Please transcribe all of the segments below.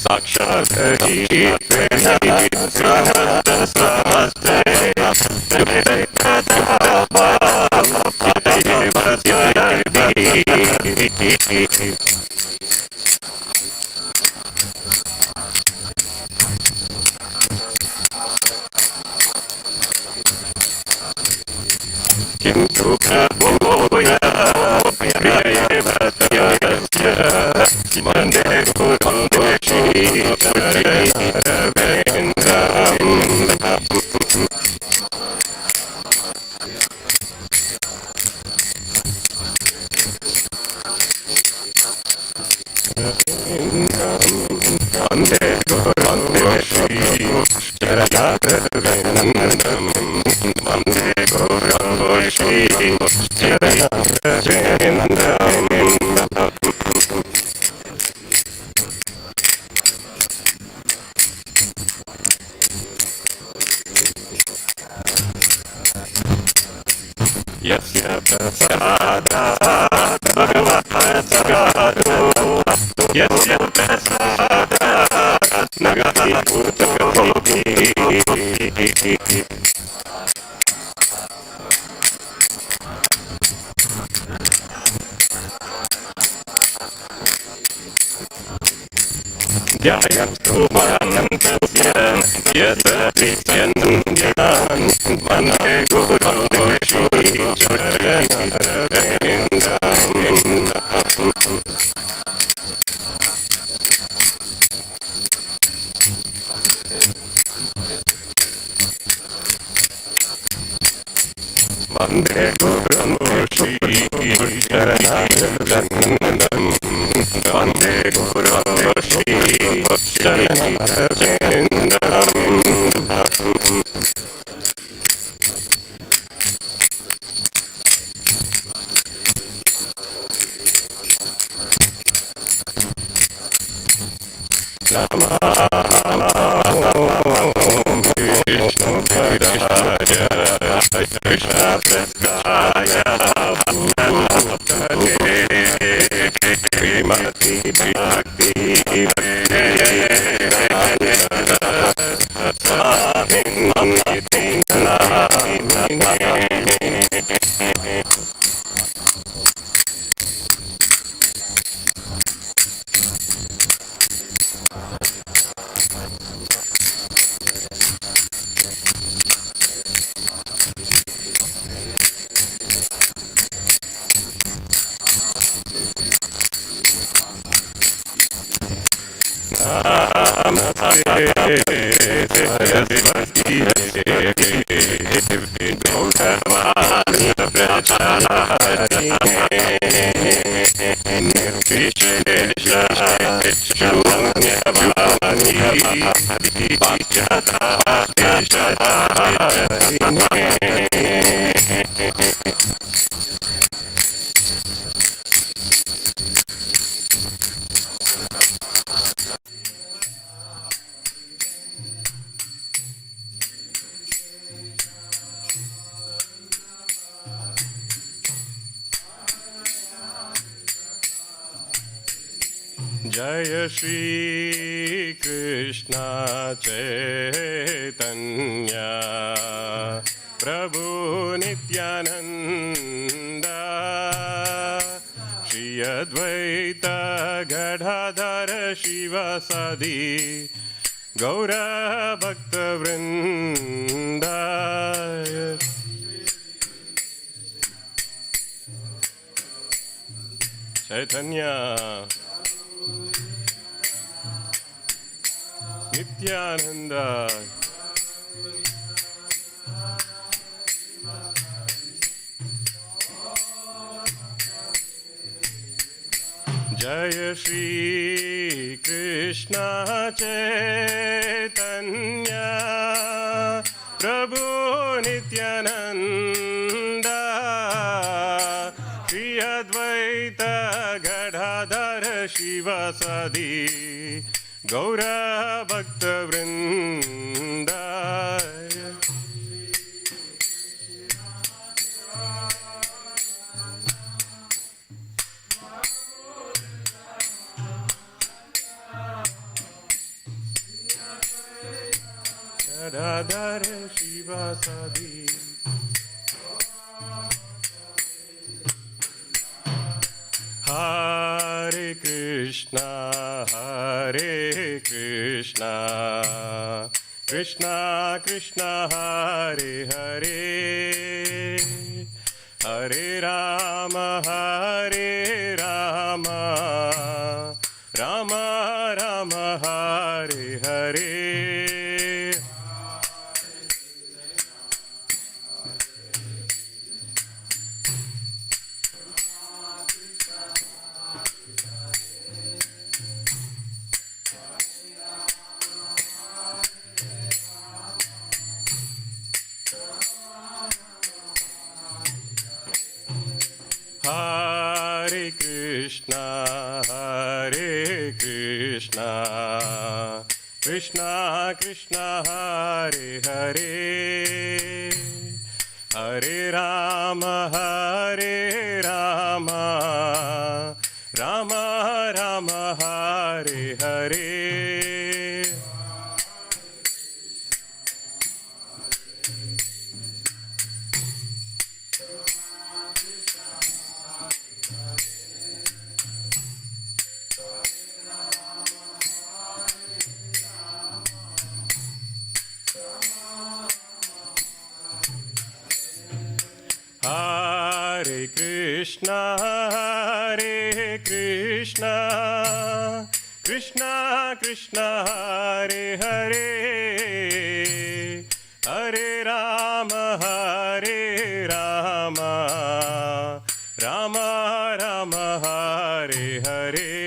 साक्षात् किन्तु प्रभोया वन्दे गुरुं यस्य प्रसादात् भगवत्प्रसादो यस्य प्रसादात् नगति भूतकोटि ध्यायन्तु महान्तस्य यदतित्यन्तं ज्ञानं वन्दे गुरुं वन्दे गुरुं श्रीचरणं वन्दे गुरुं श्रीचरणं जय श्री कृष्ण चैतन्य प्रभु नित्यानंद श्री अद्वैत गदाधर शिवासादि गौर भक्त वृंद चैतन्य नित्यानंद जय श्री कृष्ण चैतन्य प्रभु नित्यानंद श्री अद्वैत गदाधर शिवासादि गौर भक्त वृंद Shiva Sadi. Hare Krishna, Krishna Krishna, Hare Hare, Hare Rama, Rama Rama, Hare Hare. Hare Krishna, Krishna Krishna, Hare Hare, Hare Rama, Rama Rama, Hare Hare. Hare Krishna, Krishna Krishna, Hare Hare, Hare Rama, Rama Rama, Hare Hare.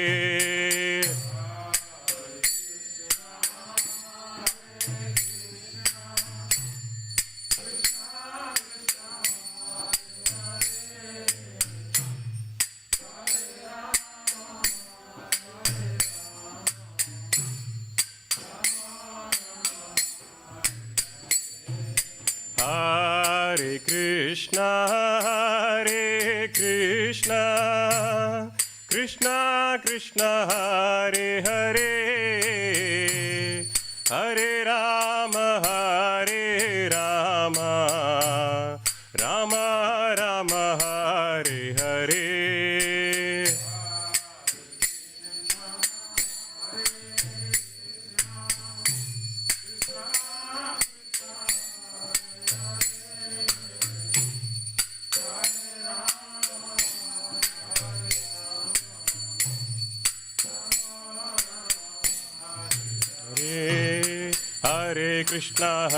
Hare Krishna, Krishna Krishna, Hare Hare, Hare Rama, Rama Rama, Hare Hare. Hare Krishna,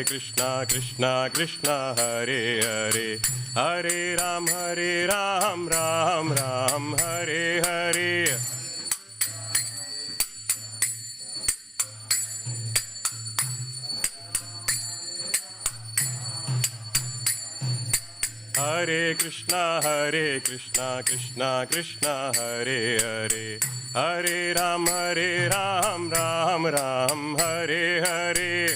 Krishna Krishna, Hare Hare, Hare Ram, Ram Ram, Hare Hare. Hare Krishna, Krishna Krishna, Hare Hare, Hare Ram, Ram Ram, Hare Hare.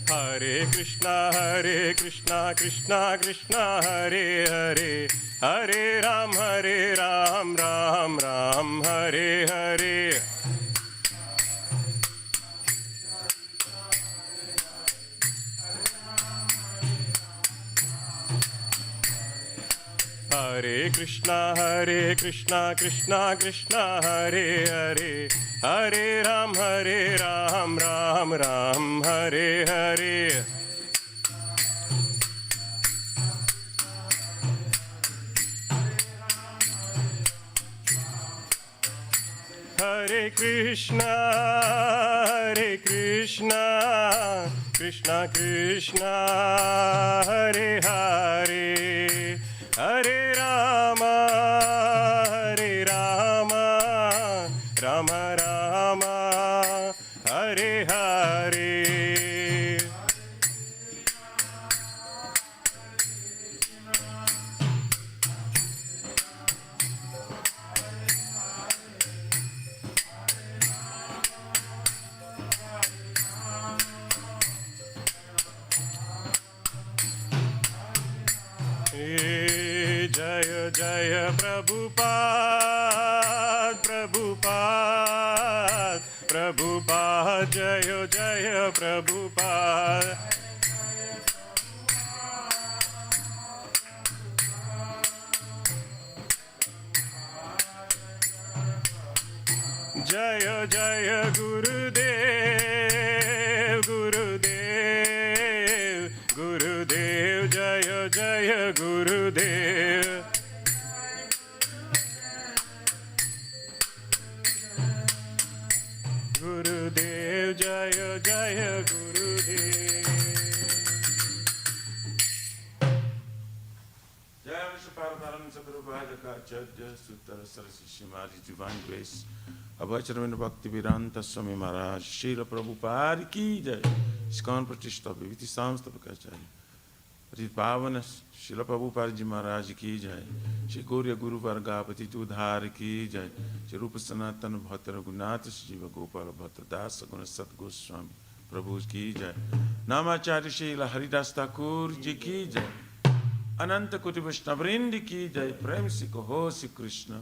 Hare Krishna, Krishna Krishna, Hare Hare, Hare Ram, Ram Ram, Hare Hare. Hare Krishna, Krishna Krishna, Hare Hare, Hare Ram, Ram Hare Hare. Hare Krishna, Krishna Krishna, Hare Hare, Hare Rama, Rama Rama, Hare Hare. Jaya Jaya Prabhupada Prabhupada Prabhupada जय जय प्रभुपाद जय जय गुरुदेव गुरुदेव गुरुदेव जय जय गुरुदेव गुरुदेव जय जय गुरुदेव जय विश्व परम सदगुरु भाजकाचार्य सूत्र सरस्वती श्रीमारी divine grace अभयचरण भक्ति वेदांत स्वामी महाराज श्रील प्रभुपाद की जय इस्कॉन प्रतिष्ठा विधि समस्त प्रकाचार्य अति पावन श्रील प्रभुपाद जी महाराज की जय श्री गौर्य गुरु वर्गापति उद्धार की जय श्री रूप सनातन भक्त रघुनाथ जीव गोपाल भक्त दास गुण सत गोस्वामी प्रभु की जय नामाचार्य श्रील हरिदास ठाकुर जी की जय अनंत कोटि वैष्णववृंद की जय प्रेम से कहो श्री कृष्ण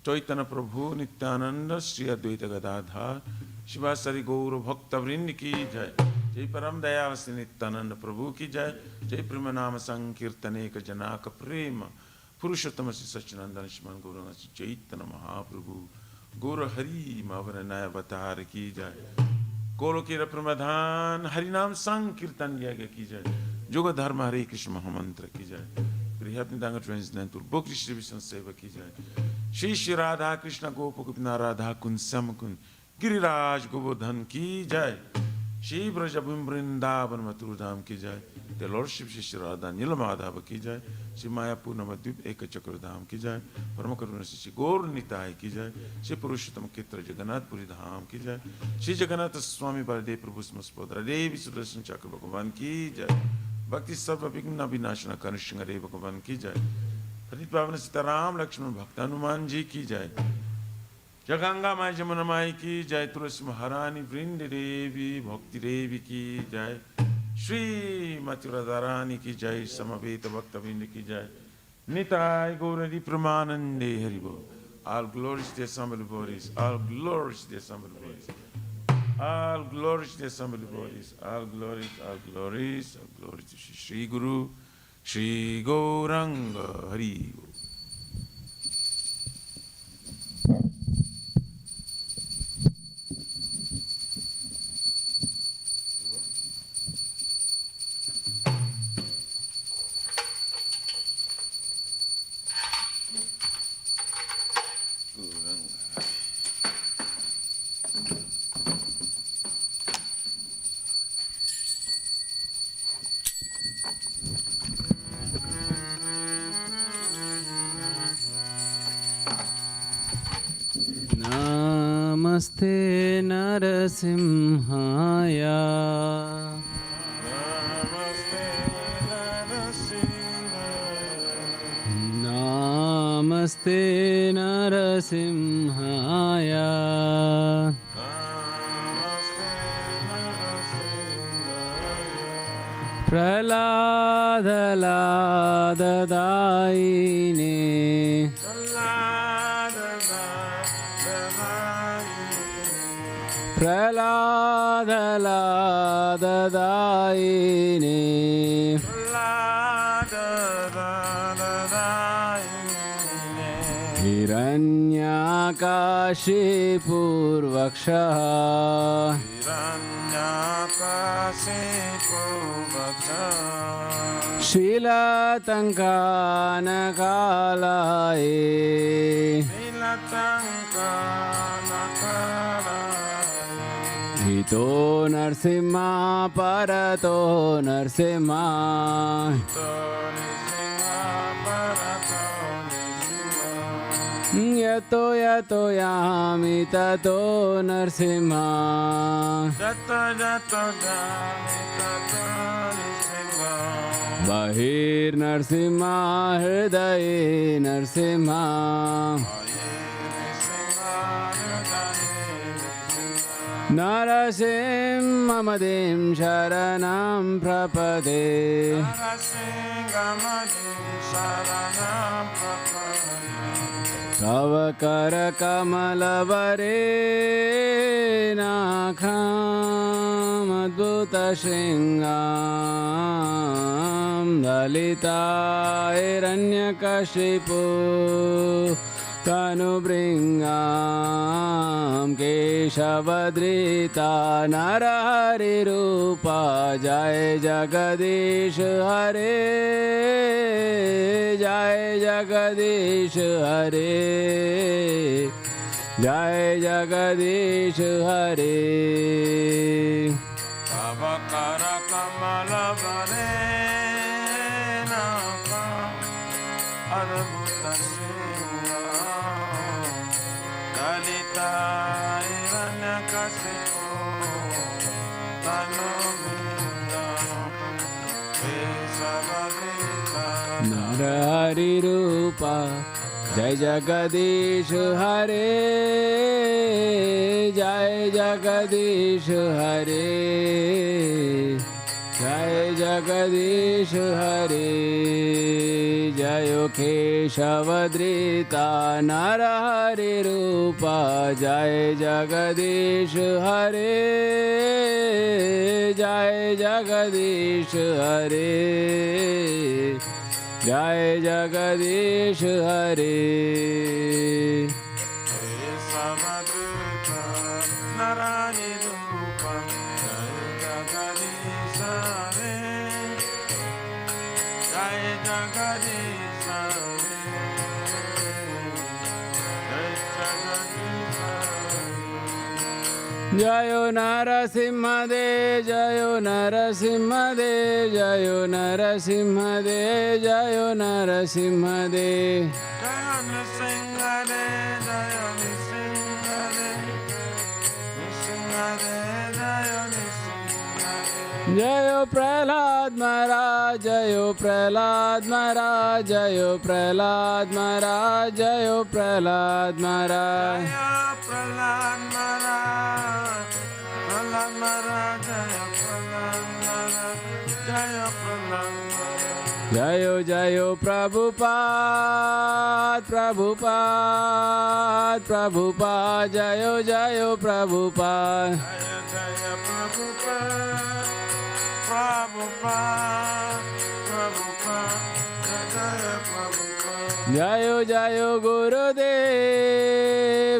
चैतन्य प्रभु नित्यानंद श्री अद्वैत गदाधर शिवासरि गौर भक्तवृंद की जय जय परम दयाल श्री नित्यानंद प्रभु की जय जय प्रेम नाम संकीर्तनेक जनाक प्रेम पुरुषोत्तम श्री सच्चिदानंद श्रीमान गौर चैतन्य महाप्रभु गौर हरि मवर नय अवतार की जय गोलोकेर प्रमधान हरिनाम संकीर्तन यज्ञ की जय जोग धर्म हरे कृष्ण महामंत्र की जय श्री विष्णु सेवा की जय श्री श्री राधा कृष्ण गोप गोपिना राधा कुंज श्याम कुंज गिरिराज गोवर्धन की जय श्री ब्रज वृंदावन मथुरा धाम की जय द लॉर्डशिप श्री श्री राधा नील माधव की जय श्री मायापुर नवद्वीप एक चक्र धाम की जय परम करुणा श्री गौर निताय की जय श्री पुरुषोत्तम क्षेत्र जगन्नाथपुरी धाम की जय श्री जगन्नाथ स्वामी बलदेव प्रभु स्मस्पोद्र देवी सुदर्शन चक्र भगवान की जय भक्ति सर्व विघ्न विनाशना कर्ण सिंह भगवान की जय हरित पावन सीताराम लक्ष्मण भक्त हनुमान जी की जय जय गंगा माई जमुना माई की जय तुलसी महारानी वृंद देवी भक्ति देवी की जय श्री मथुरा रानी की जय समवेत भक्त वृंद की जय निताय गौरी प्रमानंदे हरि बोल all glories to somebody bodies all glories to somebody bodies all glories to somebody bodies all glories all glories all glories to Shri Guru Shri Gauranga Hari नमस्ते नरसिंहाया नमस्ते नरसिंहाया प्रहलादलाददायिने प्रहलादलाददायिने हिरण्याकाशिपूर्वक्षः शीलतङ्कानकालाये हितो नरसिंहा परतो नरसिंहा यतो यतो यामि ततो नरसिंहा बहिर्नरसिंहा हृदये Narasimha Narasimhamadem Sharanam Prapade Tavakara Kamalavare Nakham Adbhuta Shringam Dalita Hiranyakashipu Tanubringam Keshavadrita Narahari Rupa Jai Jagadish Hare Jai Jagadish Hare Jai Jagadish Hare Avakara Kamalavare Nakham Adbhuta Dalita Hiranyakashipu Tanubringam Keshavadrita Narahari Rupa Jai Jagadish Hare Jai Jagadish Hare Jai Jagadish Hare Jayo Keshavadrita Narahari Rupa Jai Jagadish Hare Jai Jagadish Hare Jai Jagadish Hare Keshavadrita Narahari Rupa Jai Jagadish Hare Jai Jagadish Hare Jai Jagadish Hare Jayo Narasimhade Jayo Narasimhade Jayo Narasimhade Jayo Narasimhade Jaya Nrsimhade Jaya Nrsimhade Nrsimhade Jaya Nrsimhade Jayo Prahlad Maharaj Jayo Prahlad Maharaj Jayo Prahlad Maharaj Jayo Prahlad Maharaj Jaya Prahlad Maharaj Prahlad Maharaj Jaya Prahlad Maharaj Jaya Prahlad Maharaj Jayo Jayo Prabhupada Prabhupada Prabhupada Jayo Jayo Prabhupada Jaya Jaya Prabhupada Prabhupada Prabhupada Jaya Prabhupada Jayo Jayo Gurudev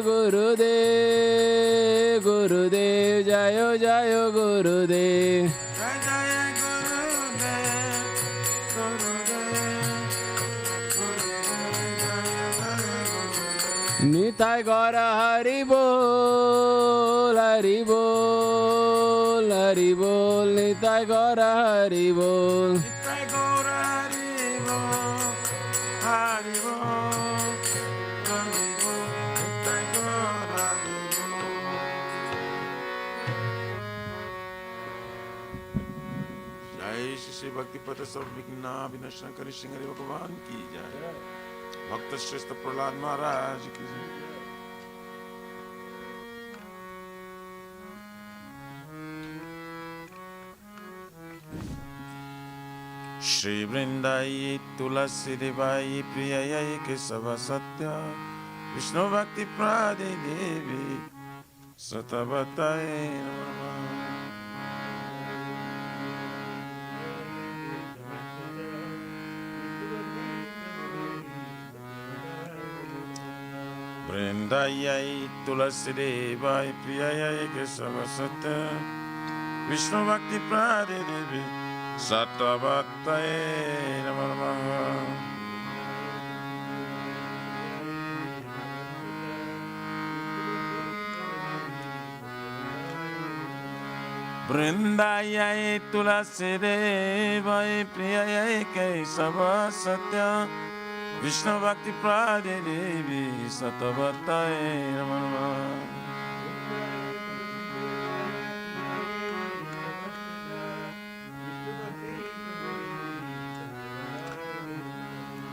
Gurudev Gurudev Jayo Jayo Gurudev Jai Jai Gurudev Gurudev Gurudev Nitai Gaura Hari Bol Hari Bol Hari Bol Nitai Gaura Hari Bol Nitai Gaura Hari Bol Hari Bol Hari Bol Nitai Gaura Hari Bol Jai Shri Bhakti Pada Sarvigna Vinashakari Shingari Bhagavan ki Jai Bhakta Shrestha Prahlad Maharaj ki Jai Shri Vrindai Tulasi Devai Priyayai Kesava Satya Vishnu Bhakti Prade Devi Satavatai Namah Vrindayai Tulasi Devai Priyayai Kesava Satya Vishnu Bhakti Prade Devi Satavatai Namah Vrindayai Tulasi Devai Priyayai Kesava Satya Vishnu Bhakti Prade Devi Satavatai Namah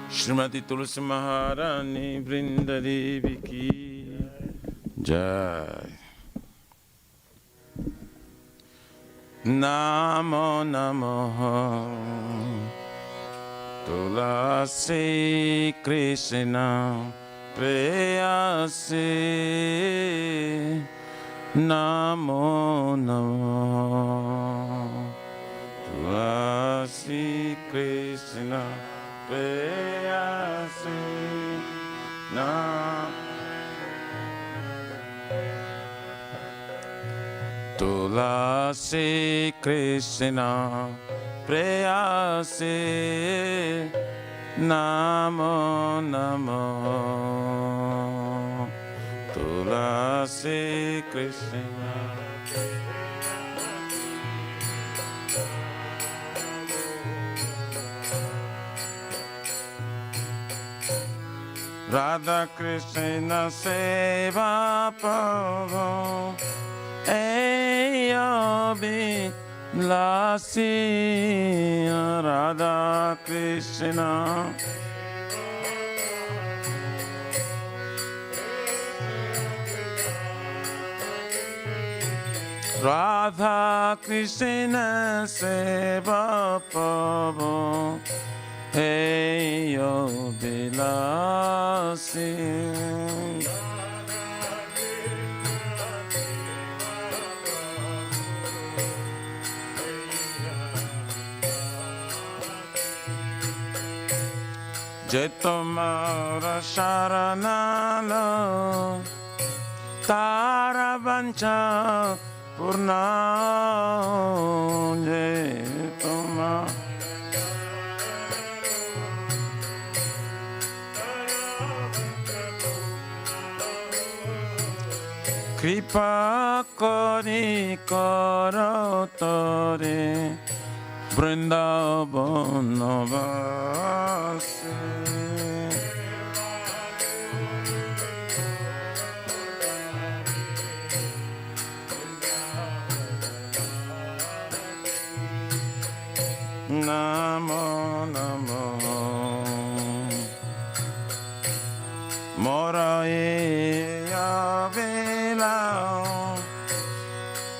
Shrimati Tulsi Maharani Vrinda Devi ki Jai Namo Namo Tulasi Krishna Preyasi Namo Namo Tulasi Krishna Preyasi Namo Tulasi Krishna Preyasi Namo Namo Tulasi Krishna Radha Krishna Seva Prabhu Ayobi Lasi Radha Krishna Radha Krishna Seva Prabhu Ayobi Lasi Je tomara sharanalo Tara vancha purna Je tomara Kripa kori karo tore Vrindavan vasi Namo Namo Moraya Vela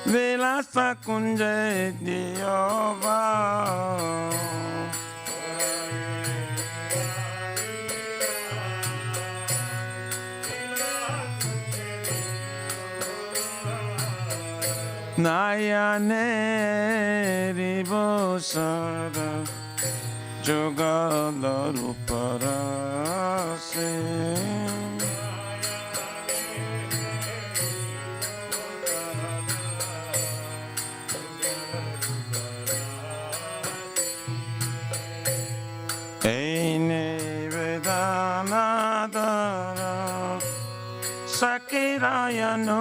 Vela Sakunja Diyova Nayane Rivosara Jogala Ruparase Eine Vedanadara Sakirayanu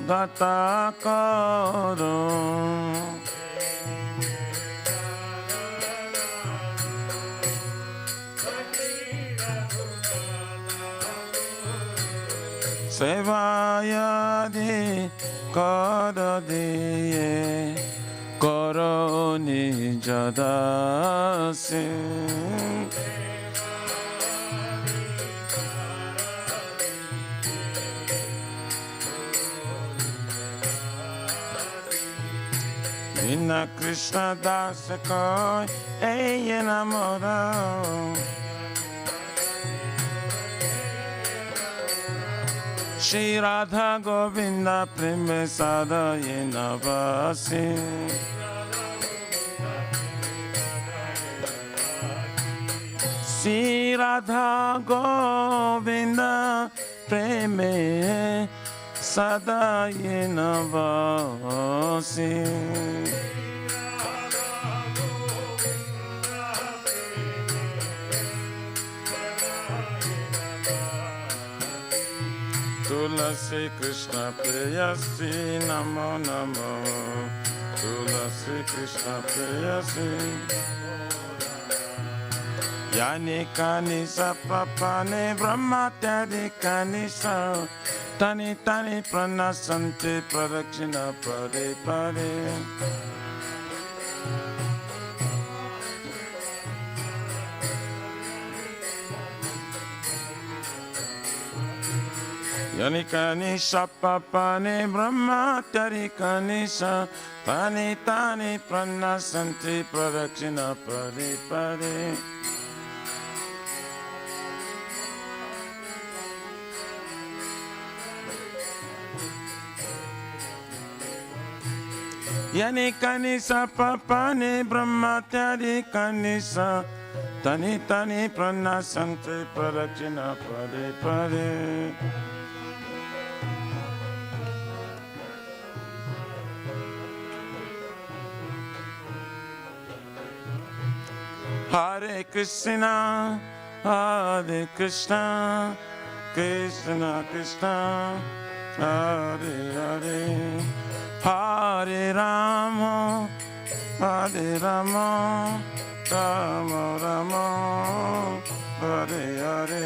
Gatakaro Sevayadi Kadadiye Koroni Jadasi Inna Krishna Dasa Koi Eyena Mora Shri Radha Govinda Preme Sada Yena Vasi Shri Radha Govinda Preme Sada Yena Vasi Tulasi Krishna Preyasi Namo Namo Tulasi Krishna Preyasi Yani Kani Sapapane Brahma Tadi Kani Sa Tani Tani Pranasanti Pradakshina Pade Pade Yanikani sapapane brahmatari kanisa tani tani pranasanti pradakshina pade pade. Yanikani sapapane brahmatari kanisa tani tani pranasanti pradakshina pade pade. Hare Krishna, Hare Krishna, Krishna Krishna, Hare Hare, Hare Rama, Hare Rama, Rama Rama, Hare Hare.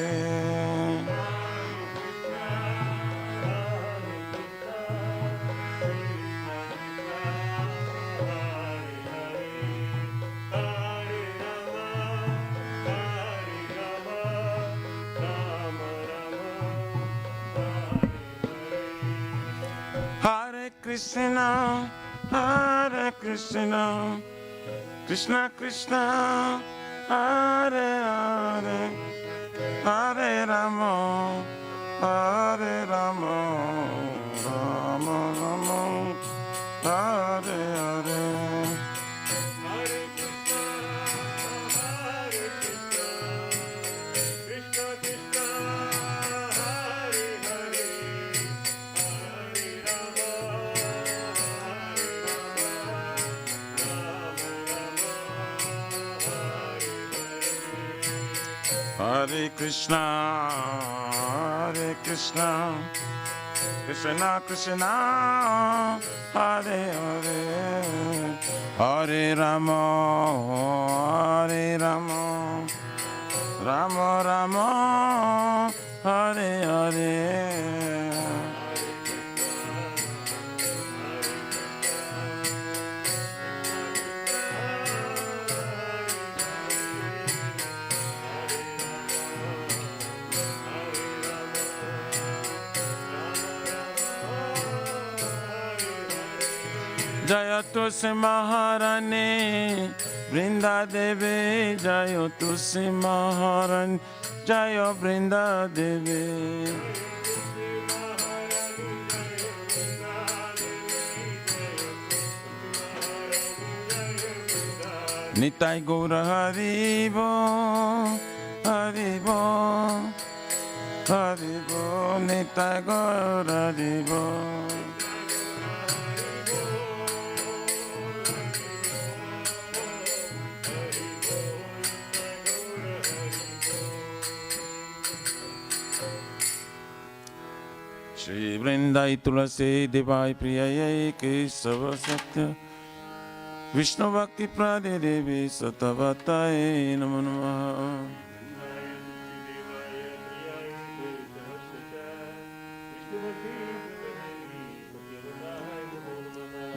Hare Krishna, Hare Krishna, Krishna Krishna, Hare Hare, Hare Rama, Hare Rama, Rama Rama, Hare Hare. Hare Krishna, Hare Krishna, Krishna Krishna, Hare Hare, Hare Rama, Hare Rama, Rama Rama, Hare Hare. Jaya Tulsi Maharani, Brinda Devi, Jaya Tulsi Maharani, Jaya Brinda Devi. Nitai Gaura Haribo, Haribo, Haribo, Nitai Gaura Haribo. Shri Vrindai Tulasi Devai Priyayai Kesava Satya Vishnu Bhakti Prade Devi Satavatai Namo Namaha.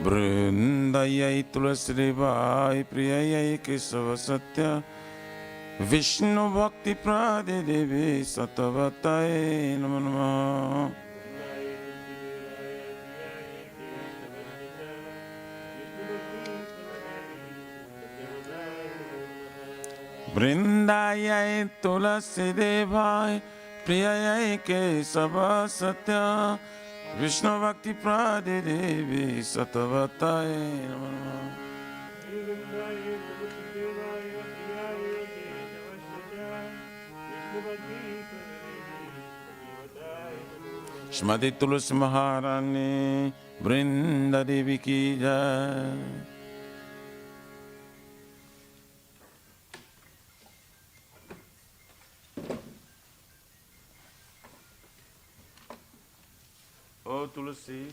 Vrindayai Tulasi Devai Priyayai Kesava Satya Vishnu Bhakti Prade Devi Satavatai Namo Namaha. Vrindayai Tulasi Devai Priyayai Kesava Satya Vishnu Bhakti Prade Devi Satavatai Namo Namaha. Shrimati Tulsi Maharani Vrinda Devi Ki Jai. Oh Tulsi,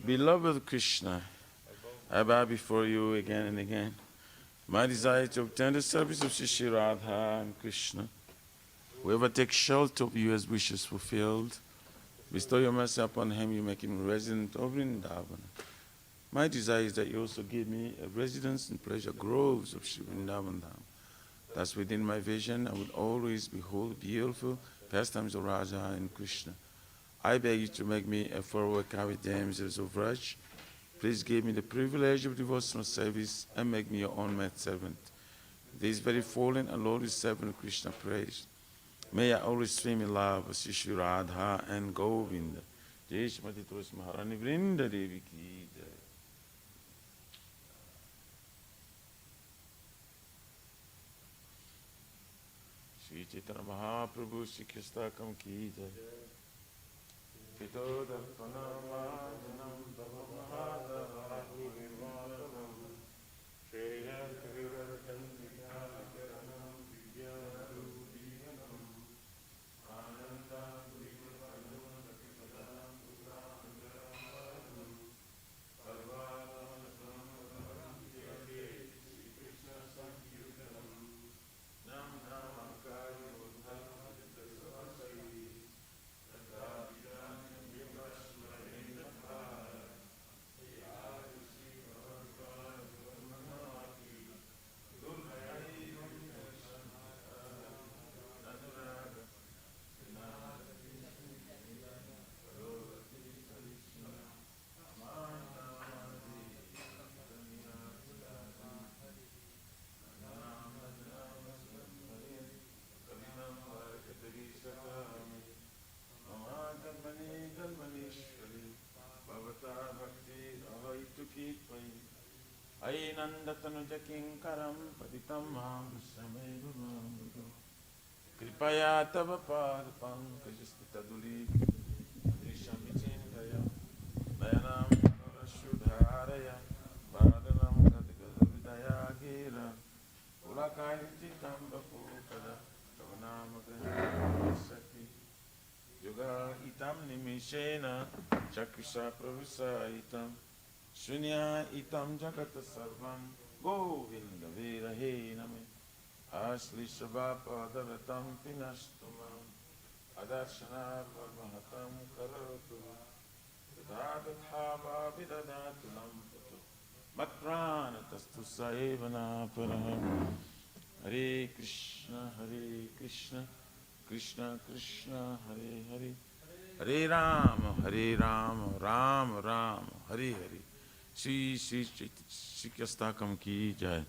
beloved Krishna, I bow before you again and again. My desire to obtain the service of Shri Radha and Krishna. Whoever takes shelter of you has wishes fulfilled. Bestow your mercy upon him, you make him a resident of Vrindavan. My desire is that you also give me a residence in pleasure groves of Shri Vrindavan Dham. Thus within my vision I would always behold beautiful pastimes of Radha and Krishna. I beg you to make me a forward with damsels of rush. Please give me the privilege of devotional service and make me your own maid servant. This very fallen and lowly servant of Krishna praise. May I always swim in love with Shri Radha and Govinda. Jai Shrimati Tulsi Maharani Vrinda Devi ki jai. Shri Chaitanya Mahaprabhu Shri Kristakam ki jai. Pito Darpana Majanam Bhava Mahadavahi Vimatanam Shreya Kavirarkandika Karanam Vidyarudiyanam Ananda Puripadanam Sakipadam Purandaram Sarvadam Samaram Yage Shri Krishna Sankirtanam Nam Namakari Uddhava Dasavasai Ainandatanu Jakinkaram Paditam Mahamsame Guru Kripaya Tava Padapam Kajastitaduli Drishambicindaya Dayanam Shudharaya Bhadanam Kadgavidaya Gira Ulakayitikam Bapukada Kavanam Sati Yoga Itam Nimishena Chakrisha Pravisa Itam Shunya itam jagata sarvam Govinda virahe name Asli shabapa davatam pinashtumam Adarshana varmahatam karatu Tadadatha vidadatulam patu Matrana tastu saevana paraham Hare Krishna, Krishna Krishna, Hare Hare Hare Rama, Rama Rama, Hare Hare Shri Kastakam ki jai.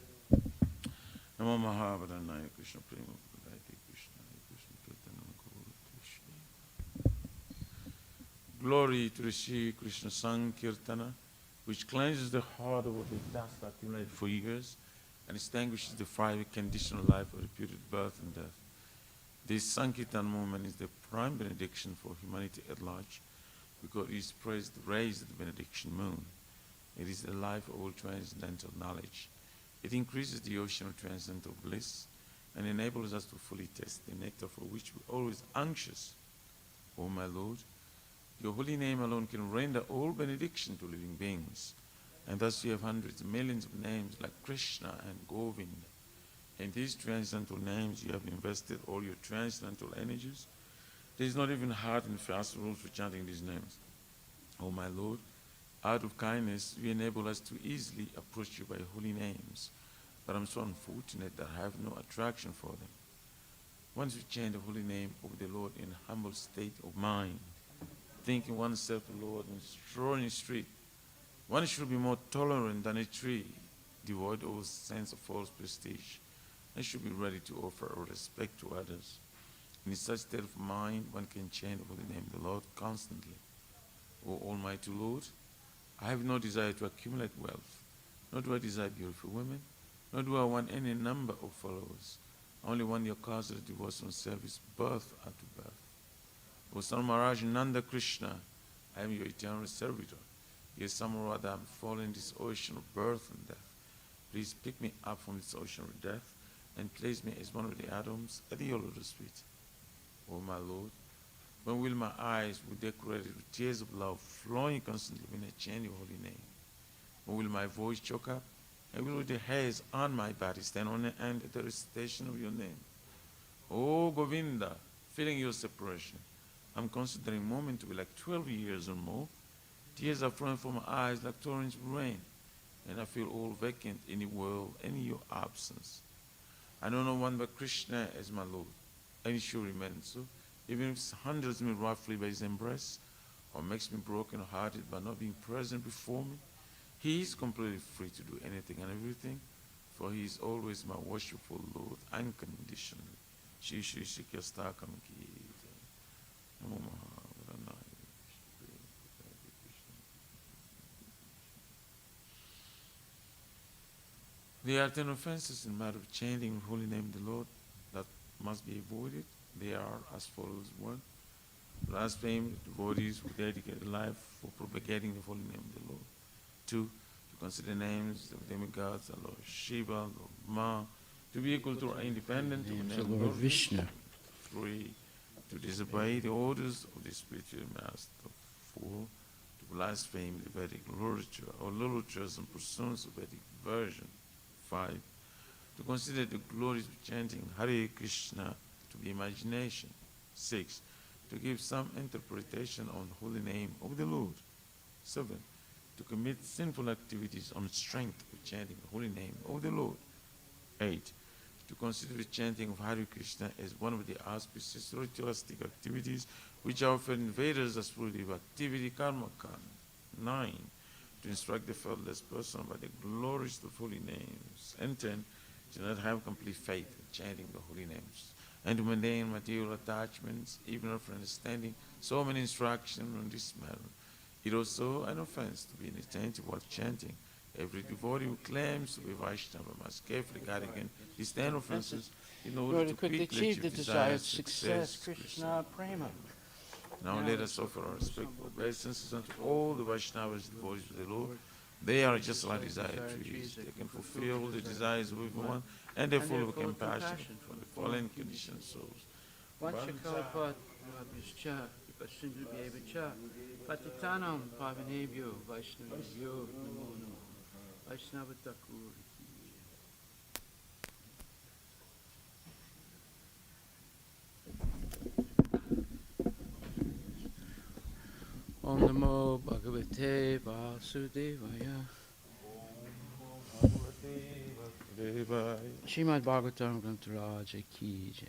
Namo Mahabharanaya Krishna Prema Pradayate Krishna Krishna Chaitanya Gaura Krishna. Glory to the Shri Krishna Sankirtana, which cleanses the heart of the dust accumulated for years and extinguishes the fiery conditional life of reputed birth and death. This Sankirtan movement is the prime benediction for humanity at large because it spreads the rays of the benediction moon. It is the life of all transcendental knowledge. It increases the ocean of transcendental bliss and enables us to fully taste the nectar for which we are always anxious. O my Lord, your holy name alone can render all benediction to living beings. And thus you have hundreds of millions of names like Krishna and Govinda. In these transcendental names you have invested all your transcendental energies. There is not even hard and fast rules for chanting these names. O my Lord, out of kindness, you enable us to easily approach you by holy names, but I'm so unfortunate that I have no attraction for them. Once you chant the holy name of the Lord in a humble state of mind, thinking oneself the Lord and strolling the street, one should be more tolerant than a tree, devoid of a sense of false prestige, and should be ready to offer respect to others. In such state of mind, one can chant the holy name of the Lord constantly. O Almighty Lord, I have no desire to accumulate wealth, nor do I desire beautiful women, nor do I want any number of followers. I only want your cause of devotional service, birth after birth. O Son Maharaj Nanda Krishna, I am your eternal servitor. Yes, somehow I am falling in this ocean of birth and death. Please pick me up from this ocean of death and place me as one of the atoms at your lotus feet. O my Lord, when will my eyes be decorated with tears of love flowing constantly when I chant your holy name? When will my voice choke up? And will the hairs on my body stand on end at the recitation of your name? O Govinda, feeling your separation, I'm considering a moment to be like 12 years or more. Tears are flowing from my eyes like torrents of rain, and I feel all vacant in the world and in your absence. I know no one but Krishna as my Lord, and it shall remain so, even if it handles me roughly by his embrace, or makes me broken-hearted by not being present before me, he is completely free to do anything and everything, for he is always my worshipful Lord unconditionally. Shri Shri Shri Kyastakam Ki Jai. Namo Mahavadanaaya. There are 10 offenses in matter of chanting the holy name of the Lord that must be avoided. They are as follows. 1. Blaspheme, devotees who dedicate their life for propagating the holy name of the Lord. 2. To consider names of demigods, the Lord Shiva, Lord Ma, to be equal to or independent of the name of Lord Vishnu. 3. To disobey the orders of the spiritual master. 4. To blaspheme the Vedic literature or literatures and pursuits of Vedic version. 5. To consider the glories of chanting Hare Krishna to be imagination. 6. To give some interpretation on the holy name of the Lord. 7. To commit sinful activities on strength of chanting the holy name of the Lord. 8. To consider the chanting of Hare Krishna as one of the auspicious ritualistic activities which are offered in Vedas as fruitive activity karma kanda. 9. To instruct the faithless person about the glories of holy names. And 10. To not have complete faith in chanting the holy names, and to maintain material attachments, even after understanding so many instructions on this matter. It is also an offense to be inattentive while chanting. Every devotee who claims to be Vaishnava must carefully guard against these 10 offenses in order to quickly achieve the desired success. Krishna Prema. Now let us offer our respectful obeisances unto all the Vaishnavas, devotees of the Lord. They are just like desired trees. They can fulfill the desires of everyone, and they are full of compassion for the fallen conditioned souls. Vanchakalapat Vabhishcha Vipasindubhyevacha Patitanam Pavanebhyo Vaishnavibhyo Namo Namo Vaishnava Thakur. Om Namo Bhagavate Vasudevaya. Srimad Bhagavatam Grantharaja Ki Jai.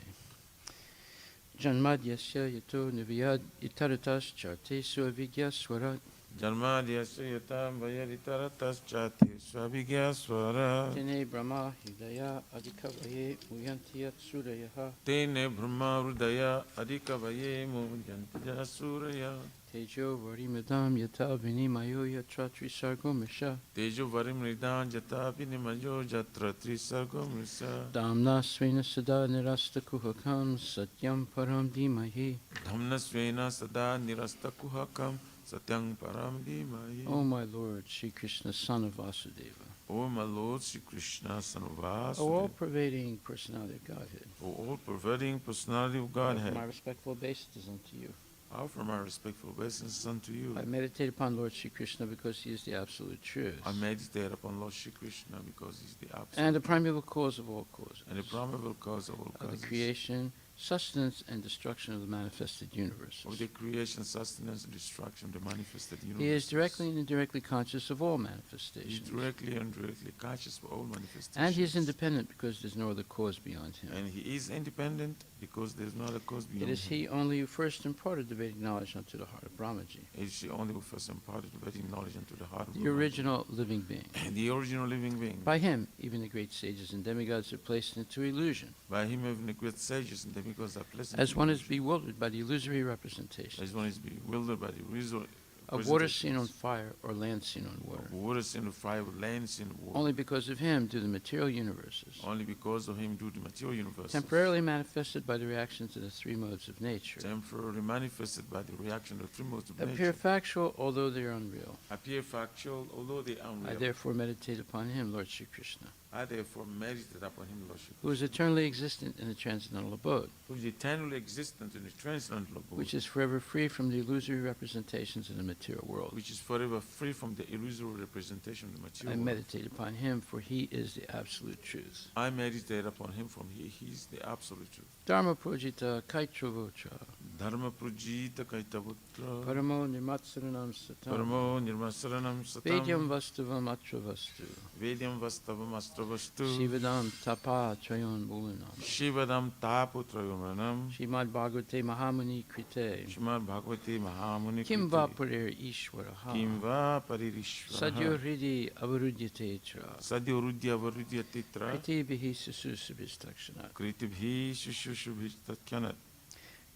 Janmadyasya yato niviyad itaratas charte svavigya swarat. Janmadyasya yatam vayaditaratas chati svabhigya swara. Tene Brahma Hridaya Adhikavaye Muyantiyat Surayaha. Tene Brahma Hridaya Adhikavaye Muyantiyat Suraya. Tejo Varimidam Yata Vinimayo Yatra Trisargo Misha. Tejo Varimridam Yata Vinimayo Yatra Trisargo Misha. Damna Svena Sada Nirasta Kuhakam Satyam Param Dhimahi. Dhamna Svena Sada Nirasta Kuhakam Satyam Param Dhimahi. O my Lord, Sri Krishna, son of Vasudeva. O my Lord, Sri Krishna, son of Vasudeva. O all-pervading personality of Godhead. O all-pervading personality of Godhead. My respectful obeisances unto you. I offer my respectful obeisances unto you. I meditate upon Lord Sri Krishna because he is the absolute truth. I meditate upon Lord Sri Krishna because he is the absolute and the primeval cause of all causes. And the primeval cause of all causes. Of the creation, sustenance, and destruction of the manifested universe. Of the creation, sustenance, and destruction of the manifested universe. He is directly and indirectly conscious of all manifestations. He is directly and indirectly conscious of all manifestations. And he is independent because there is no other cause beyond him. And he is independent because there is no other cause beyond him. It is he only who first imparted the Vedic knowledge unto the heart of Brahmaji. It is he only who first imparted the Vedic knowledge unto the heart of the original living being. The original living being. By him, even the great sages and demigods are placed into illusion. By him, even the great sages and demigods are placed as one is bewildered by the illusory representation. As one is bewildered by the illusory of water seen on fire or land seen on water. Water seen on fire or land seen on water. Only because of him do the material universes. Only because of him do the material universes. Temporarily manifested by the reactions of the three modes of nature. Temporarily manifested by the reaction of the three modes of nature. Appear factual, although they are unreal. Appear factual, although they are unreal. I therefore meditate upon him, Lord Sri Krishna. I therefore meditate upon him, Lord Shri Krishna. Who is eternally existent in the transcendental abode. Who is eternally existent in the transcendental abode. Which is forever free from the illusory representations in the material world. Which is forever free from the illusory representation of the material world. I meditate upon him, for he is the absolute truth. I meditate upon him, for he is the absolute truth. Dharma Pujita Kaitravocha. Dharma Prajita Kaitaputra Paramo Nimatsaranam Satam Paramo Nirmasaranam Vedyam Satam Vastavam Atra Vastu Vedyam Vastavam Astravastu Shivadam Tapa Trayon Bulanam Shivadam Taputrayomanam Shrimad Bhagavate Mahamuni Krite Shrimad Bhagavati Mahamuni Kim Kriti Vaparir Ishwaraha Kimva Paririshvaraha Sadyo Hridi Avarudyate Tra Sadyo Rudya Varudya Titra Kriti Bihi Sususabhistakshana Kritibhi Shushubhishtatkanat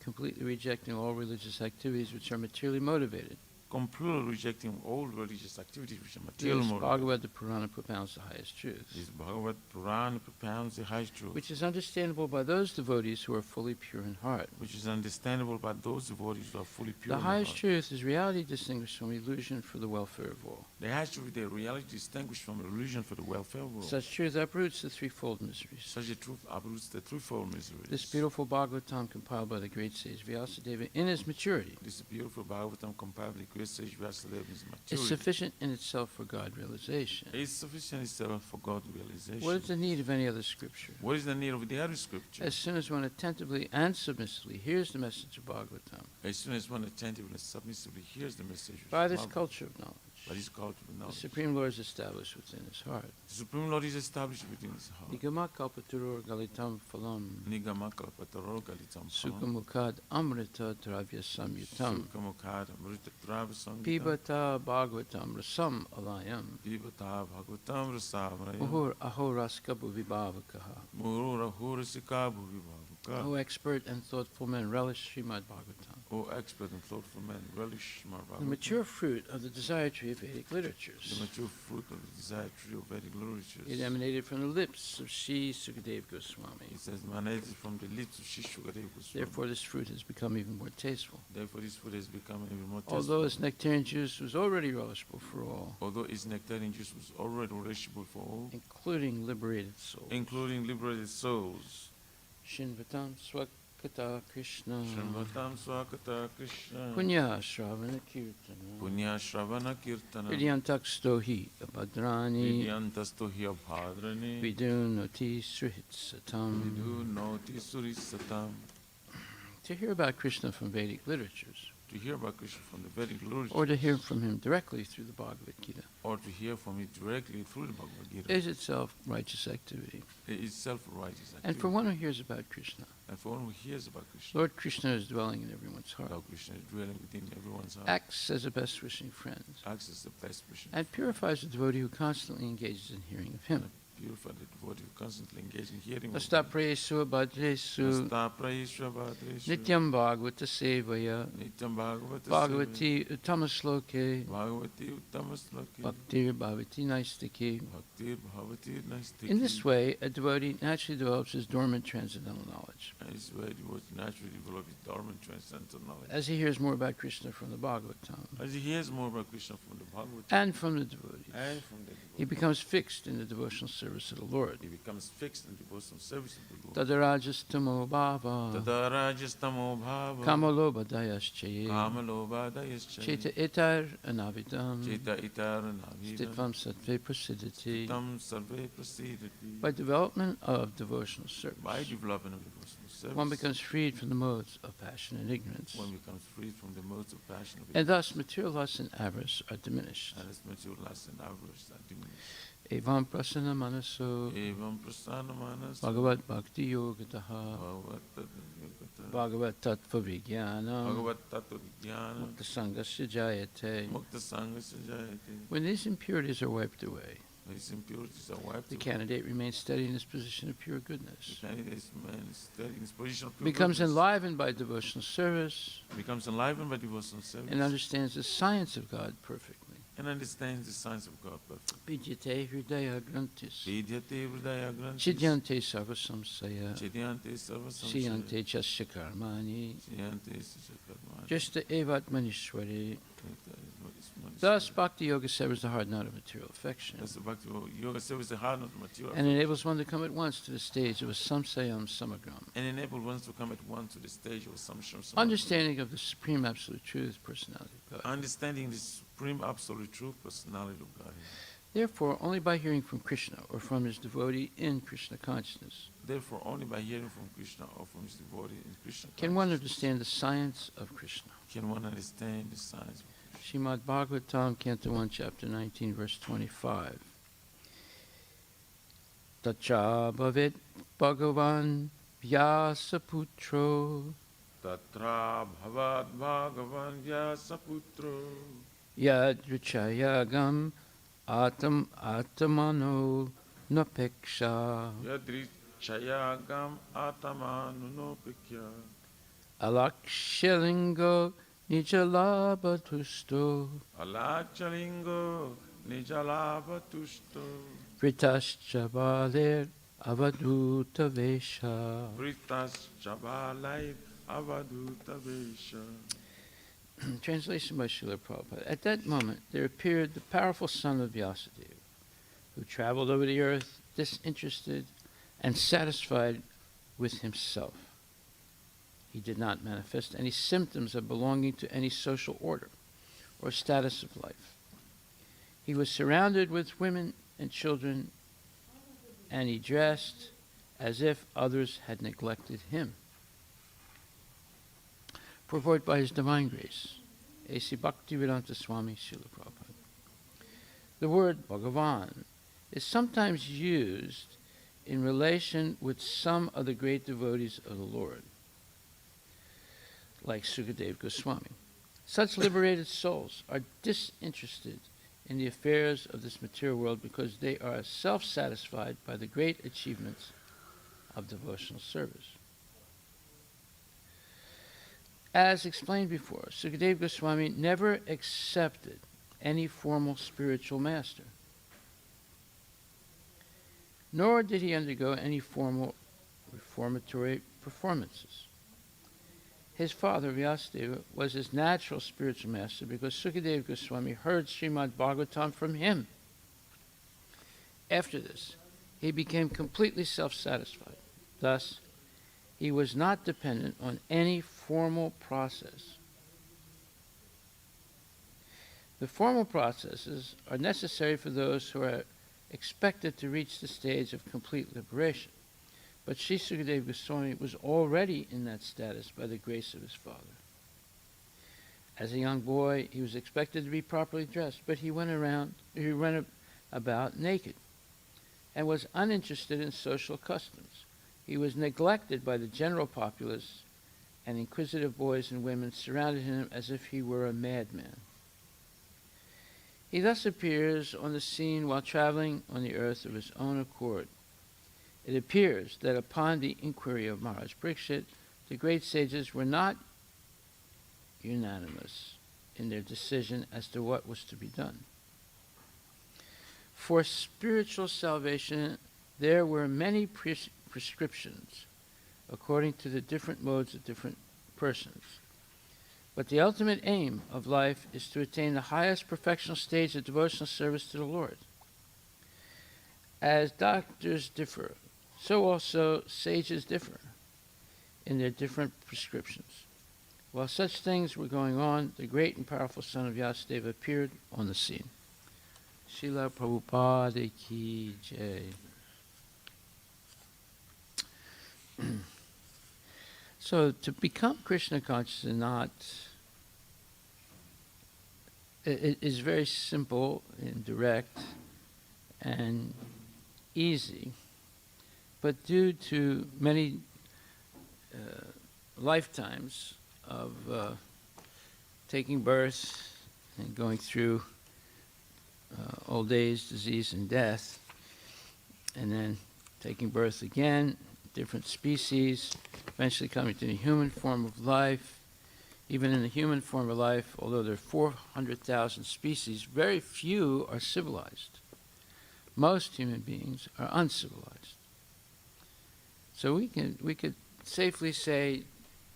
completely rejecting all religious activities which are materially motivated. completely rejecting all religious activities which are material This motivated. Bhagavad Purana propounds the highest truth, This Bhagavad Purana propounds the highest truth, which is understandable by those devotees who are fully pure in heart. which is understandable by those devotees who are fully pure. The in highest heart. truth is reality distinguished from illusion for the welfare of all. The highest truth, the reality distinguished from illusion for the welfare of all. Such truth uproots the threefold miseries. Such a truth uproots the threefold miseries. This beautiful Bhagavatam compiled by the great sage Vyasadeva in his maturity This beautiful Bhagavatam compiled by the great sage Vyasadeva in his is maturity sufficient in itself for God realization. is sufficient itself for God realization. What is the need of any other scripture? What is the need of the other scripture? As soon as one attentively and submissively hears the message of Bhagavatam, As soon as one attentively and submissively hears the message of by this Bhagavatam, culture of knowledge, by this culture of the knowledge, Supreme Lord is established within his heart. the Supreme Lord is established within his heart. Nigama kalpaturur galitam phalam Nigama kalpataro galitam phalam, sukhamukad amrita dravya samyutam Sukhamukad amrita drava sangitam, pibata bhagavatam rasam alayam Pibata bhagavatam rasavrayam, muhur ahoraskabu vibhavakaha. Murura hurasika bhuvibhavuka. O expert and thoughtful men, relish Srimad Bhagavatam, O expert and thoughtful man, relish my the Bhagavatam, mature fruit of the desire tree of Vedic the literatures. mature fruit of the desired tree of Vedic literatures. It emanated from the lips of Sri Sukadev Goswami. It says, emanated from the lips of Shishukadev Goswami. Therefore, this fruit has become even more tasteful. Therefore, this food has become even more tasteful. Although its nectarian juice was already relishable for all, Although its nectarian juice was already relishable for all, including liberated souls. including liberated souls. Shinvatam Swakata Krishna Shrimvatam Swakata Krishna. Punya Shravana Kirtana Punya Shravana Kirtana. Vidyantakstohi Abhadrani Vidyantasto hi abhadrani. Vidunoti Srihitsatam. Vidu noti surisatam. To hear about Krishna from Vedic literatures, To hear about Krishna from the Vedic literatures, or to hear from him directly through the Bhagavad Gita, or to hear from it directly through the Bhagavad Gita, is itself righteous activity. it is self-righteous activity. And for one who hears about Krishna, And for one who hears about Krishna, Lord Krishna is dwelling in everyone's heart, Lord Krishna is dwelling within everyone's heart, acts as a best wishing friend, acts as the best vision, and purifies the devotee who constantly engages in hearing of him. purify the devotee who constantly engage in hearing. Astapresu abhadresu Astaprayeshu abhadreshu. nityam bhagavata sevaya Nityam Bhagavata bhagavati uttamasloke Bhagavati Uttamasloki. bhaktir bhavati naistiki. Bhaktir Bhavati Naistiki. In this way, a devotee naturally develops his dormant transcendental knowledge. And this way devotee naturally develop his dormant transcendental knowledge. As he hears more about Krishna from the Bhagavatam As he hears more about Krishna from the Bhagavad and from the devotees, and from the he devotee, becomes fixed in the devotional service of the Lord. he becomes fixed in devotional service of the Lord. Tadarajastamo bhava Tadarajastamo bhava kamalobhadayaschaye kamalobhadayascha cheta etar anavidam Cheta itaranavida stitvam sattve prasidati. Tam sarve prasidati. By development of devotional service, By development of devotional service, one becomes freed from the modes of passion and ignorance, one becomes freed from the modes of passion of and thus material lust and avarice are diminished. and its material lust and avarice are diminished. Evam prasana manaso Evam prasana manas bhagavat bhakti yogataha Bhagavat bhagavat tattva vijnanam Bhagavat Tattva Vijnana mukta sangasya jayate. Mukta Sangasya Jayate. When these impurities are wiped away, These impurities are wiped the away. candidate remains steady in his position of pure The goodness, candidate man is steady in his position of pure becomes goodness, enlivened by devotional service, becomes enlivened by devotional service, and understands the science of God perfectly. and understands the science of God perfectly. Vidyate hridaya grantis, Vidyate Hridaya Grantis, chidyante sarva samsaya, Chidyante Sarva siyante chasya karmani, Chidyante Sachakarmani. jasta evat manishwari. Thus, Bhakti Yoga severs the hard knot of material affection That's the Bhakti Yoga service, the hard not material, and enables one to come at once to the stage of a samsayam samagram, and enable one to come at once to the stage of assumption. understanding of the supreme absolute truth, personality of God. Understanding the supreme absolute truth, personality of God. Therefore, only by hearing from Krishna or from his devotee in Krishna consciousness Therefore, only by hearing from Krishna or from his devotee in Krishna can one consciousness understand the science of Krishna. can one understand the science. Srimad Bhagavatam, Canto 1, Chapter 19, verse 25. Tacha bhavet Bhagavan Vyasaputro Tatra bhavad bhagavan vyasaputro Yadrichayagam Atmano Napeksha yadrichayagam atamanunopikya Alakshalingo Nijalabhatusto alachalingo nijalabhatusto Vritaschabaler Avaduta Vesha. vritas chabalai avaduta vesha. Translation by Srila Prabhupada. At that moment, there appeared the powerful son of Vyasadeva, who traveled over the earth, disinterested and satisfied with himself. He did not manifest any symptoms of belonging to any social order or status of life. He was surrounded with women and children, and he dressed as if others had neglected him. Purport by His Divine Grace, A.C. Bhaktivedanta Swami Srila Prabhupada. The word Bhagavan is sometimes used in relation with some of the great devotees of the Lord, like Sukadeva Goswami. Such liberated souls are disinterested in the affairs of this material world because they are self-satisfied by the great achievements of devotional service. As explained before, Sukadeva Goswami never accepted any formal spiritual master, nor did he undergo any formal reformatory performances. His father, Vyasadeva, was his natural spiritual master because Sukadeva Goswami heard Srimad Bhagavatam from him. After this, he became completely self-satisfied. Thus, he was not dependent on any formal process. The formal processes are necessary for those who are expected to reach the stage of complete liberation. But Sri Sukadeva Goswami was already in that status by the grace of his father. As a young boy, he was expected to be properly dressed, but he went about naked and was uninterested in social customs. He was neglected by the general populace, and inquisitive boys and women surrounded him as if he were a madman. He thus appears on the scene while traveling on the earth of his own accord. It appears that upon the inquiry of Maharaj Parikshit, the great sages were not unanimous in their decision as to what was to be done. For spiritual salvation, there were many prescriptions according to the different modes of different persons. But the ultimate aim of life is to attain the highest perfectional stage of devotional service to the Lord. As doctors differ, so also sages differ in their different prescriptions. While such things were going on, the great and powerful son of Vyasadeva appeared on the scene. Srila Prabhupada ki jai. So to become Krishna conscious it is very simple and direct and easy, but due to many lifetimes of taking birth and going through old age, disease, and death, and then taking birth again, different species, eventually coming to the human form of life. Even in the human form of life, although there are 400,000 species, very few are civilized. Most human beings are uncivilized. So we could safely say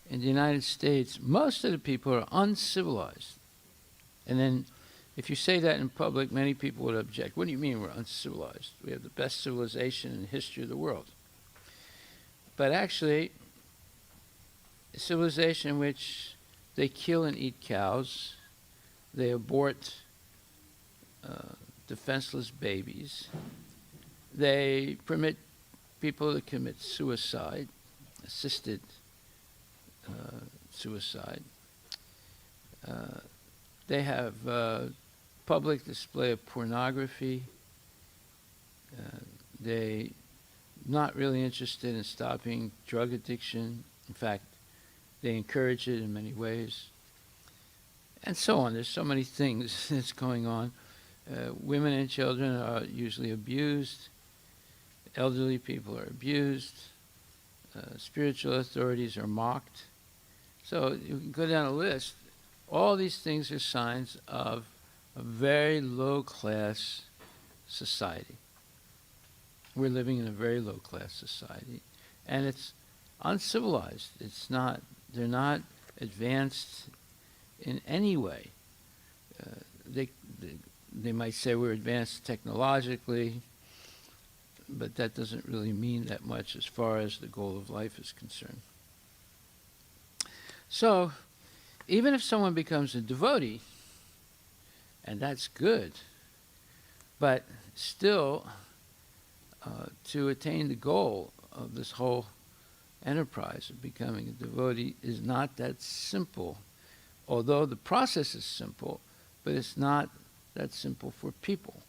in the United States, most of the people are uncivilized. And then if you say that in public, many people would object. What do you mean we're uncivilized? We have the best civilization in the history of the world. But actually, a civilization in which they kill and eat cows, they abort defenseless babies, they permit people that commit suicide, assisted suicide. They have public display of pornography. They're not really interested in stopping drug addiction. In fact, they encourage it in many ways. And so on. There's so many things that's going on. Women and children are usually abused. Elderly people are abused. Spiritual authorities are mocked. So you can go down a list. All these things are signs of a very low-class society. We're living in a very low-class society. And it's uncivilized. They're not advanced in any way. They might say we're advanced technologically, but that doesn't really mean that much as far as the goal of life is concerned. So, even if someone becomes a devotee, and that's good, but still, to attain the goal of this whole enterprise of becoming a devotee is not that simple. Although the process is simple, but it's not that simple for people.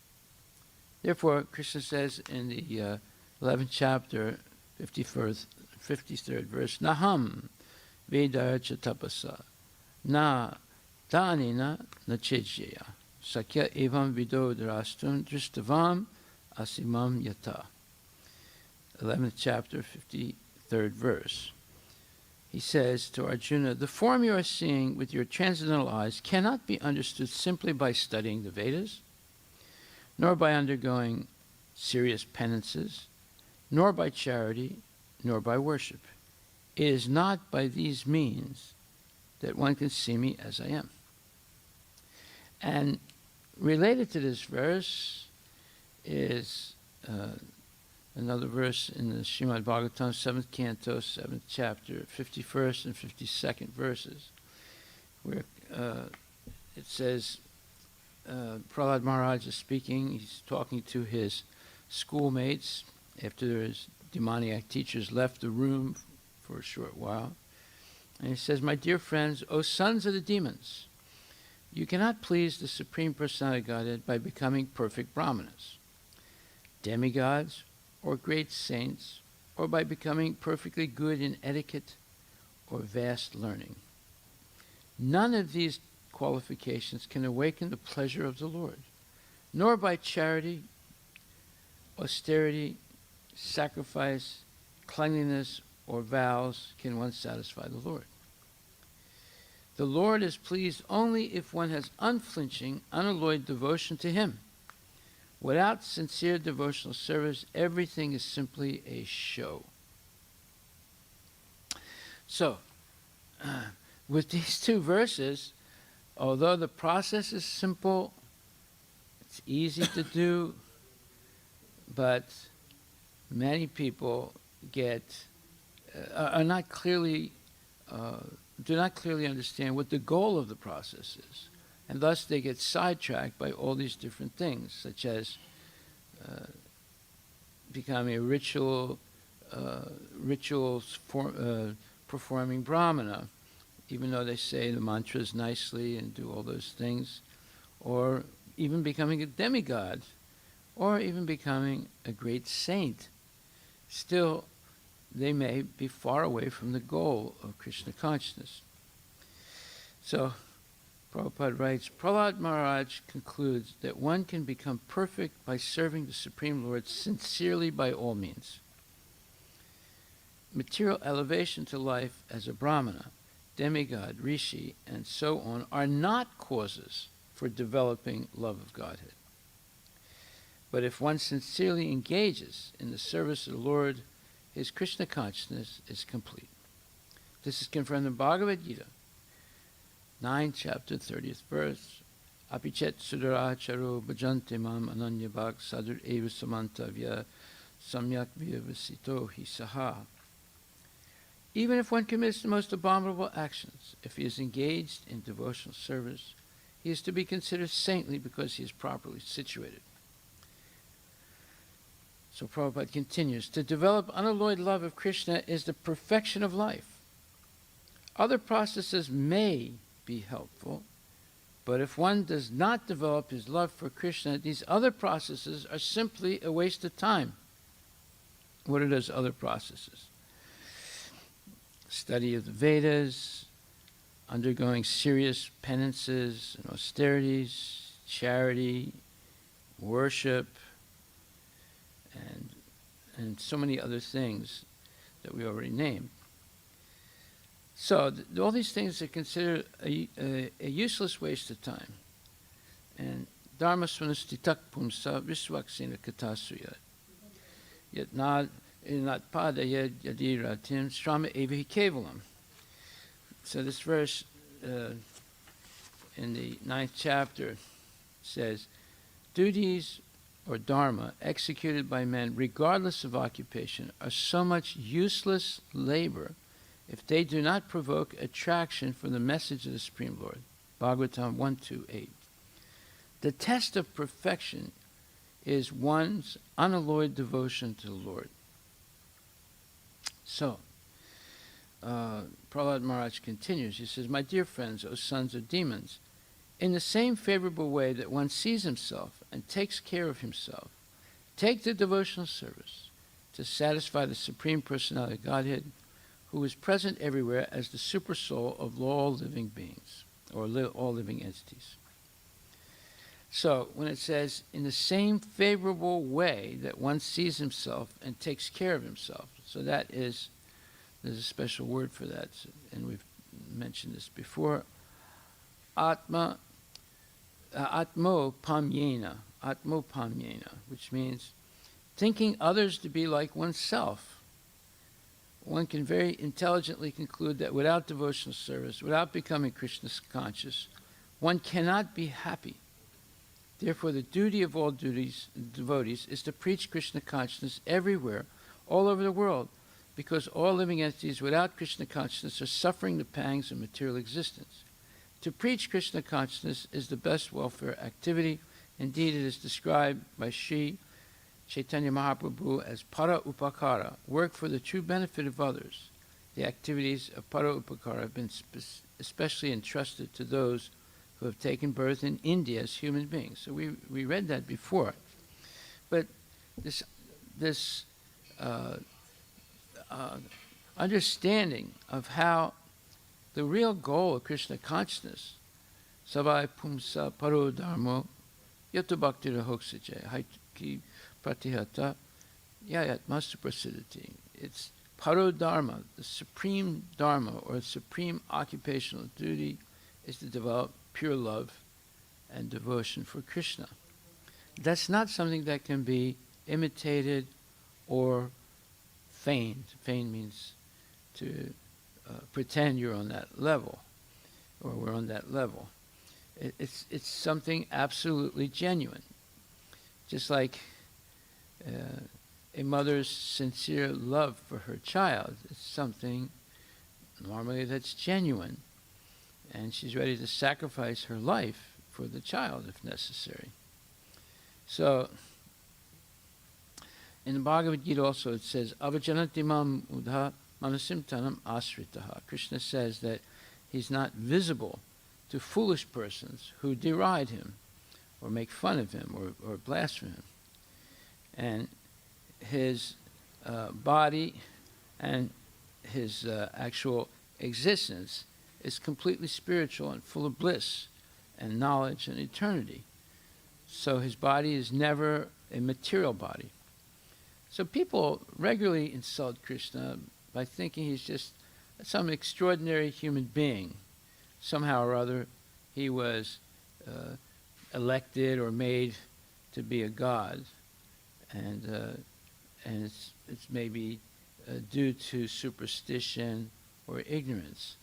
Therefore, Krishna says in the 11th chapter, 53rd verse, Naham Vedarcha tapasa na tanina na chejya sakya evam vido drastun dristavam asimam yata. 11th chapter, 53rd verse. He says to Arjuna, the form you are seeing with your transcendental eyes cannot be understood simply by studying the Vedas, nor by undergoing serious penances, nor by charity, nor by worship. It is not by these means that one can see me as I am. And related to this verse is another verse in the Srimad Bhagavatam, 7th canto, 7th chapter, 51st and 52nd verses, where it says, Prahlad Maharaj is speaking, he's talking to his schoolmates after his demoniac teachers left the room for a short while. And he says, my dear friends, O sons of the demons, you cannot please the Supreme Personality of Godhead by becoming perfect brahmanas, demigods, or great saints, or by becoming perfectly good in etiquette or vast learning. None of these qualifications can awaken the pleasure of the Lord, nor by charity, austerity, sacrifice, cleanliness, or vows can one satisfy the Lord. The Lord is pleased only if one has unflinching, unalloyed devotion to Him. Without sincere devotional service, everything is simply a show. So, with these two verses, although the process is simple, it's easy to do, but many people are not clearly, do not clearly understand what the goal of the process is. And thus they get sidetracked by all these different things, such as becoming a performing brahmana, even though they say the mantras nicely and do all those things, or even becoming a demigod, or even becoming a great saint. Still, they may be far away from the goal of Krishna consciousness. So, Prabhupada writes, Prahlad Maharaj concludes that one can become perfect by serving the Supreme Lord sincerely by all means. Material elevation to life as a brahmana, demigod, rishi, and so on are not causes for developing love of Godhead. But if one sincerely engages in the service of the Lord, his Krishna consciousness is complete. This is confirmed in Bhagavad Gita, 9th chapter, 30th verse. Apichet sudaracharo bhajante mam ananya bhak sadur eva samantavya samyak vyavasito hi saha. Even if one commits the most abominable actions, if he is engaged in devotional service, he is to be considered saintly because he is properly situated. So Prabhupada continues, to develop unalloyed love of Krishna is the perfection of life. Other processes may be helpful, but if one does not develop his love for Krishna, these other processes are simply a waste of time. What are those other processes? Study of the Vedas, undergoing serious penances and austerities, charity, worship, and so many other things that we already named. So all these things are considered a useless waste of time. And dharma swanustitak pumsa visvaksena katasuyat. Yet not padaya yadiratim strama evahi kevalam. So this verse in the 9th chapter says, duties or dharma executed by men regardless of occupation are so much useless labor if they do not provoke attraction for the message of the Supreme Lord. Bhagavatam 128. The test of perfection is one's unalloyed devotion to the Lord. So, Prahlad Maharaj continues. He says, my dear friends, O sons of demons, in the same favorable way that one sees himself and takes care of himself, take the devotional service to satisfy the Supreme Personality of Godhead, who is present everywhere as the super soul of all living beings, or all living entities. So, when it says, in the same favorable way that one sees himself and takes care of himself, so that is, there's a special word for that, and we've mentioned this before, atmo pamyena, which means thinking others to be like oneself. One can very intelligently conclude that without devotional service, without becoming Krishna conscious, one cannot be happy. Therefore, the duty of all devotees is to preach Krishna consciousness everywhere, all over the world, because all living entities without Krishna consciousness are suffering the pangs of material existence. To preach Krishna consciousness is the best welfare activity. Indeed, it is described by Sri Chaitanya Mahaprabhu as para upakara, work for the true benefit of others. The activities of para upakara have been especially entrusted to those who have taken birth in India as human beings. So we read that before. But this understanding of how the real goal of Krishna consciousness, Savai Pumsa Paro Dharmo Yato Bhakti Rahoksaje Haiki Pratihata Yayat Master Prasidati. It's Paro Dharma, the supreme Dharma or supreme occupational duty is to develop pure love and devotion for Krishna. That's not something that can be imitated or feigned. Feigned means to pretend you're on that level, or we're on that level. It's something absolutely genuine. Just like a mother's sincere love for her child, it's something normally that's genuine. And she's ready to sacrifice her life for the child if necessary. So, in the Bhagavad Gita also it says, Avajanati mam udha manasimtanam asritaha. Krishna says that he's not visible to foolish persons who deride him or make fun of him or blaspheme him. And his body and his actual existence is completely spiritual and full of bliss and knowledge and eternity. So his body is never a material body. So people regularly insult Krishna by thinking he's just some extraordinary human being. Somehow or other, he was elected or made to be a god, and it's maybe due to superstition or ignorance.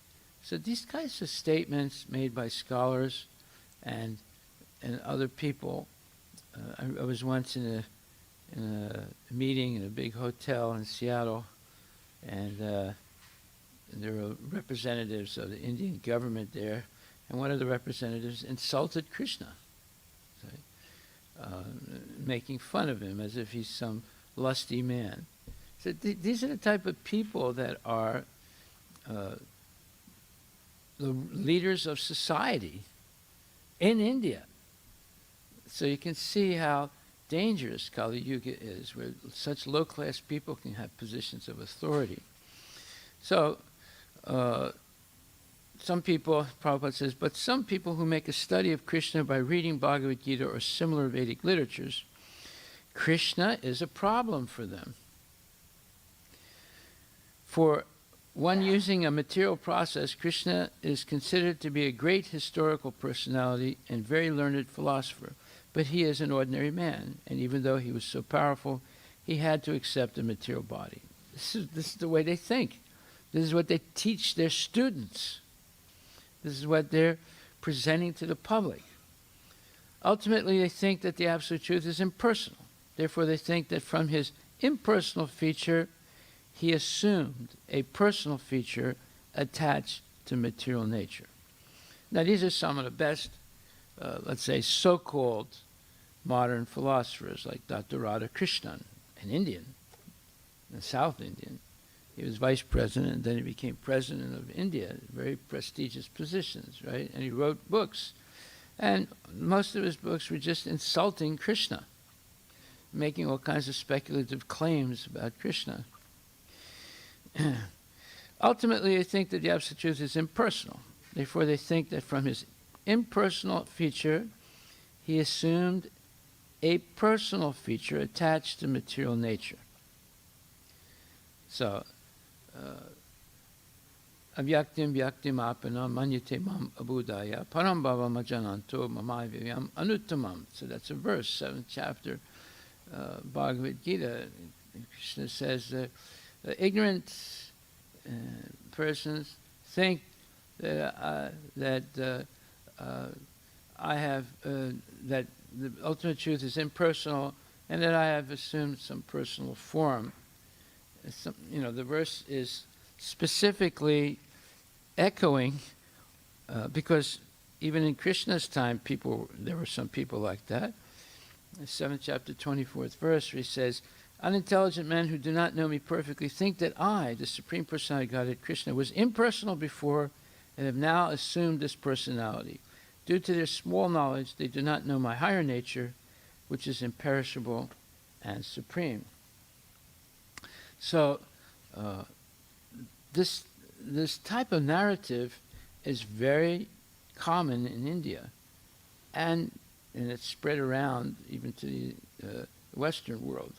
So these kinds of statements made by scholars and other people. I was once in a meeting in a big hotel in Seattle, and there were representatives of the Indian government there, and one of the representatives insulted Krishna, making fun of him as if he's some lusty man. So these are the type of people that are the leaders of society in India. So you can see how dangerous Kali Yuga is, where such low-class people can have positions of authority. So some people, Prabhupada says, but some people who make a study of Krishna by reading Bhagavad Gita or similar Vedic literatures, Krishna is a problem for them. For one using a material process, Krishna is considered to be a great historical personality and very learned philosopher. But he is an ordinary man, and even though he was so powerful, he had to accept a material body. This is the way they think. This is what they teach their students. This is what they're presenting to the public. Ultimately, they think that the Absolute Truth is impersonal. Therefore, they think that from his impersonal feature, he assumed a personal feature attached to material nature. Now, these are some of the best, let's say, so-called modern philosophers, like Dr. Radhakrishnan, an Indian, a South Indian. He was vice president, and then he became president of India, very prestigious positions, right? And he wrote books. And most of his books were just insulting Krishna, making all kinds of speculative claims about Krishna. Ultimately, they think that the Absolute Truth is impersonal. Therefore, they think that from his impersonal feature, he assumed a personal feature attached to material nature. So, avyaktim vyaktim apanam manyate mam abudaya param bhava majananto mamavyam anuttamam. So that's a verse, 7th chapter, Bhagavad Gita. Krishna says ignorant persons think that I have that the ultimate truth is impersonal, and that I have assumed some personal form. The verse is specifically echoing, because even in Krishna's time, there were some people like that. The 7th chapter, 24th verse, where he says, unintelligent men who do not know me perfectly think that I, the Supreme Personality of Godhead Krishna, was impersonal before and have now assumed this personality. Due to their small knowledge, they do not know my higher nature, which is imperishable and supreme. So this type of narrative is very common in India, and it's spread around even to the Western world.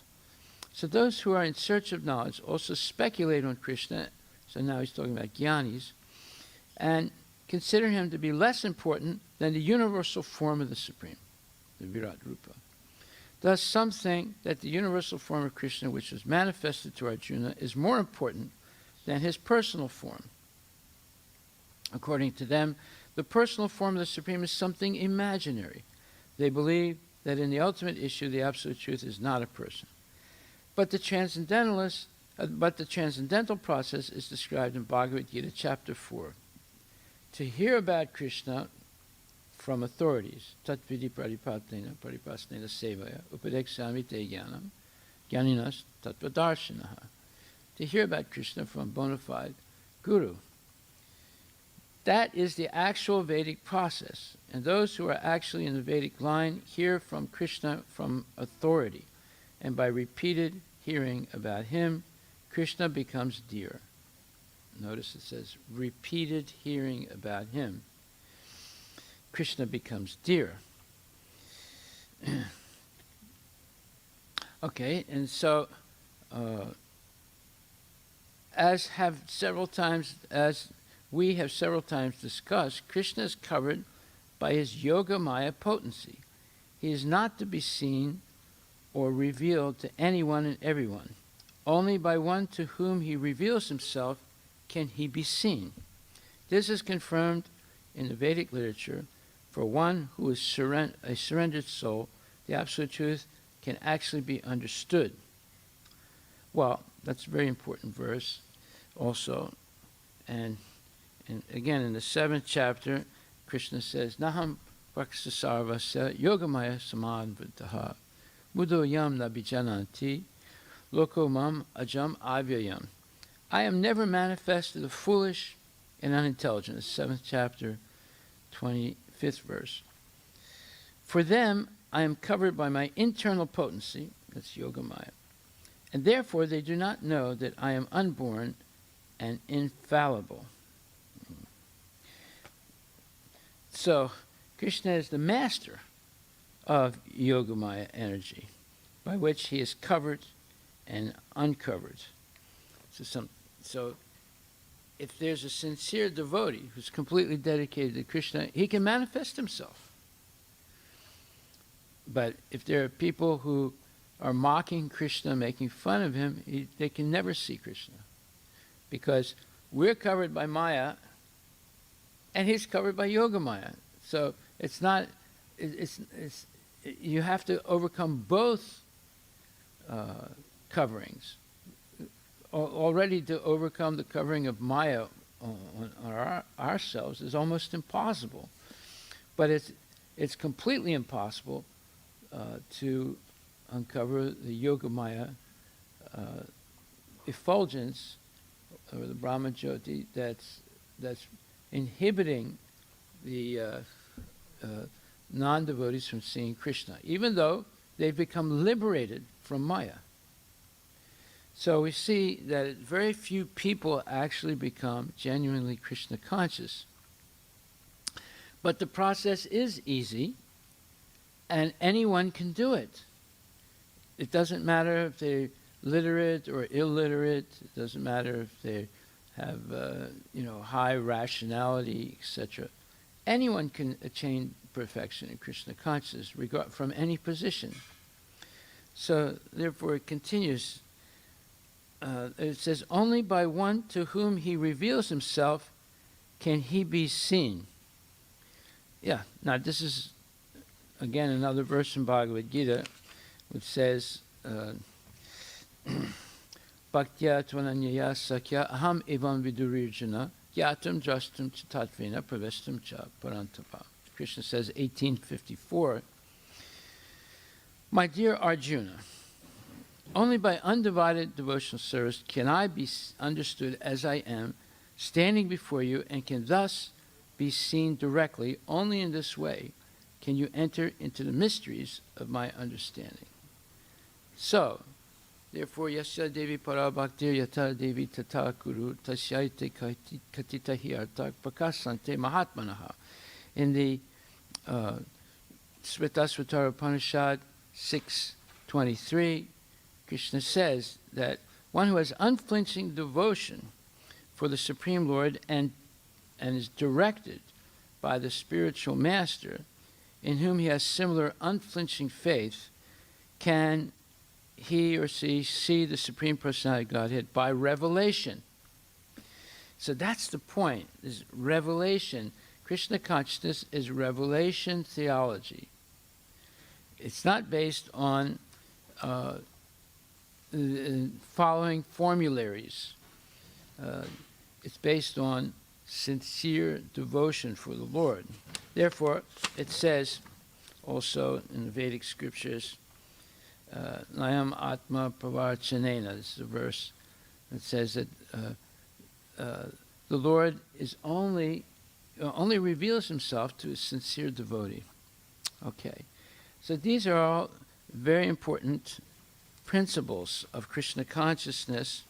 So those who are in search of knowledge also speculate on Krishna, so now he's talking about Gyanis, and consider him to be less important than the universal form of the Supreme, the Virat Rupa. Thus, some think that the universal form of Krishna, which was manifested to Arjuna, is more important than his personal form. According to them, the personal form of the Supreme is something imaginary. They believe that in the ultimate issue, the Absolute Truth is not a person. But the transcendental process is described in Bhagavad Gita, chapter 4. To hear about Krishna from authorities, tatvidi paripatena paripasnena sevaya upadekshami te jnanam jnaninas tattvadarshinaha. To hear about Krishna from bona fide guru. That is the actual Vedic process. And those who are actually in the Vedic line hear from Krishna from authority. And by repeated hearing about him, Krishna becomes dear. Notice it says, repeated hearing about him, Krishna becomes dear. Okay, and so, as we have several times discussed, Krishna is covered by his Yoga Maya potency. He is not to be seen or revealed to anyone and everyone. Only by one to whom he reveals himself can he be seen. This is confirmed in the Vedic literature. For one who is a surrendered soul, the Absolute Truth can actually be understood. Well, that's a very important verse also. And again, in the 7th chapter, Krishna says, Naham praksasarvasya yogamaya samadvritaha mudo yam nabijananti loko mam ajam avyayam. I am never manifest to the foolish and unintelligent. The 7th chapter, 25th verse. For them, I am covered by my internal potency, that's Yogamaya, and therefore they do not know that I am unborn and infallible. So, Krishna is the master of Yogamaya energy, by which he is covered and uncovered. So if there's a sincere devotee who's completely dedicated to Krishna, he can manifest himself. But if there are people who are mocking Krishna, making fun of him, they can never see Krishna. Because we're covered by Maya, and he's covered by Yogamaya. So it's not, you have to overcome both coverings. Already to overcome the covering of Maya on ourselves is almost impossible. But it's completely impossible to uncover the Yogamaya effulgence, or the Brahma Jyoti, that's inhibiting the non-devotees from seeing Krishna, even though they've become liberated from Maya. So we see that very few people actually become genuinely Krishna conscious. But the process is easy, and anyone can do it. It doesn't matter if they're literate or illiterate. It doesn't matter if they have high rationality, etc. Anyone can attain perfection in Krishna consciousness, from any position. So therefore it continues. It says, only by one to whom he reveals himself can he be seen. Yeah, now this is, again, another verse in Bhagavad Gita, which says, Bhaktya tvananyaya sakya aham evam vidurirjana yatam drastum chitatvena pravestam cha parantapa. Krishna says, 1854, my dear Arjuna, only by undivided devotional service can I be understood as I am, standing before you, and can thus be seen directly. Only in this way can you enter into the mysteries of my understanding. So, therefore, yasya devi para bhaktir yata devi tata kuru tasyaite katita hi artak prakasante mahatmanaha. In the Svitasvatara Upanishad 6:23, Krishna says that one who has unflinching devotion for the Supreme Lord and is directed by the spiritual master, in whom he has similar unflinching faith, can he or she see the Supreme Personality of Godhead by revelation. So that's the point, is revelation. Krishna consciousness is revelation theology. It's not based on following formularies. It's based on sincere devotion for the Lord. Therefore, it says also in the Vedic scriptures, Nayam Atma Pravarchanena, this is a verse that says that the Lord is only reveals himself to a sincere devotee. Okay, so these are all very important principles of Krishna consciousness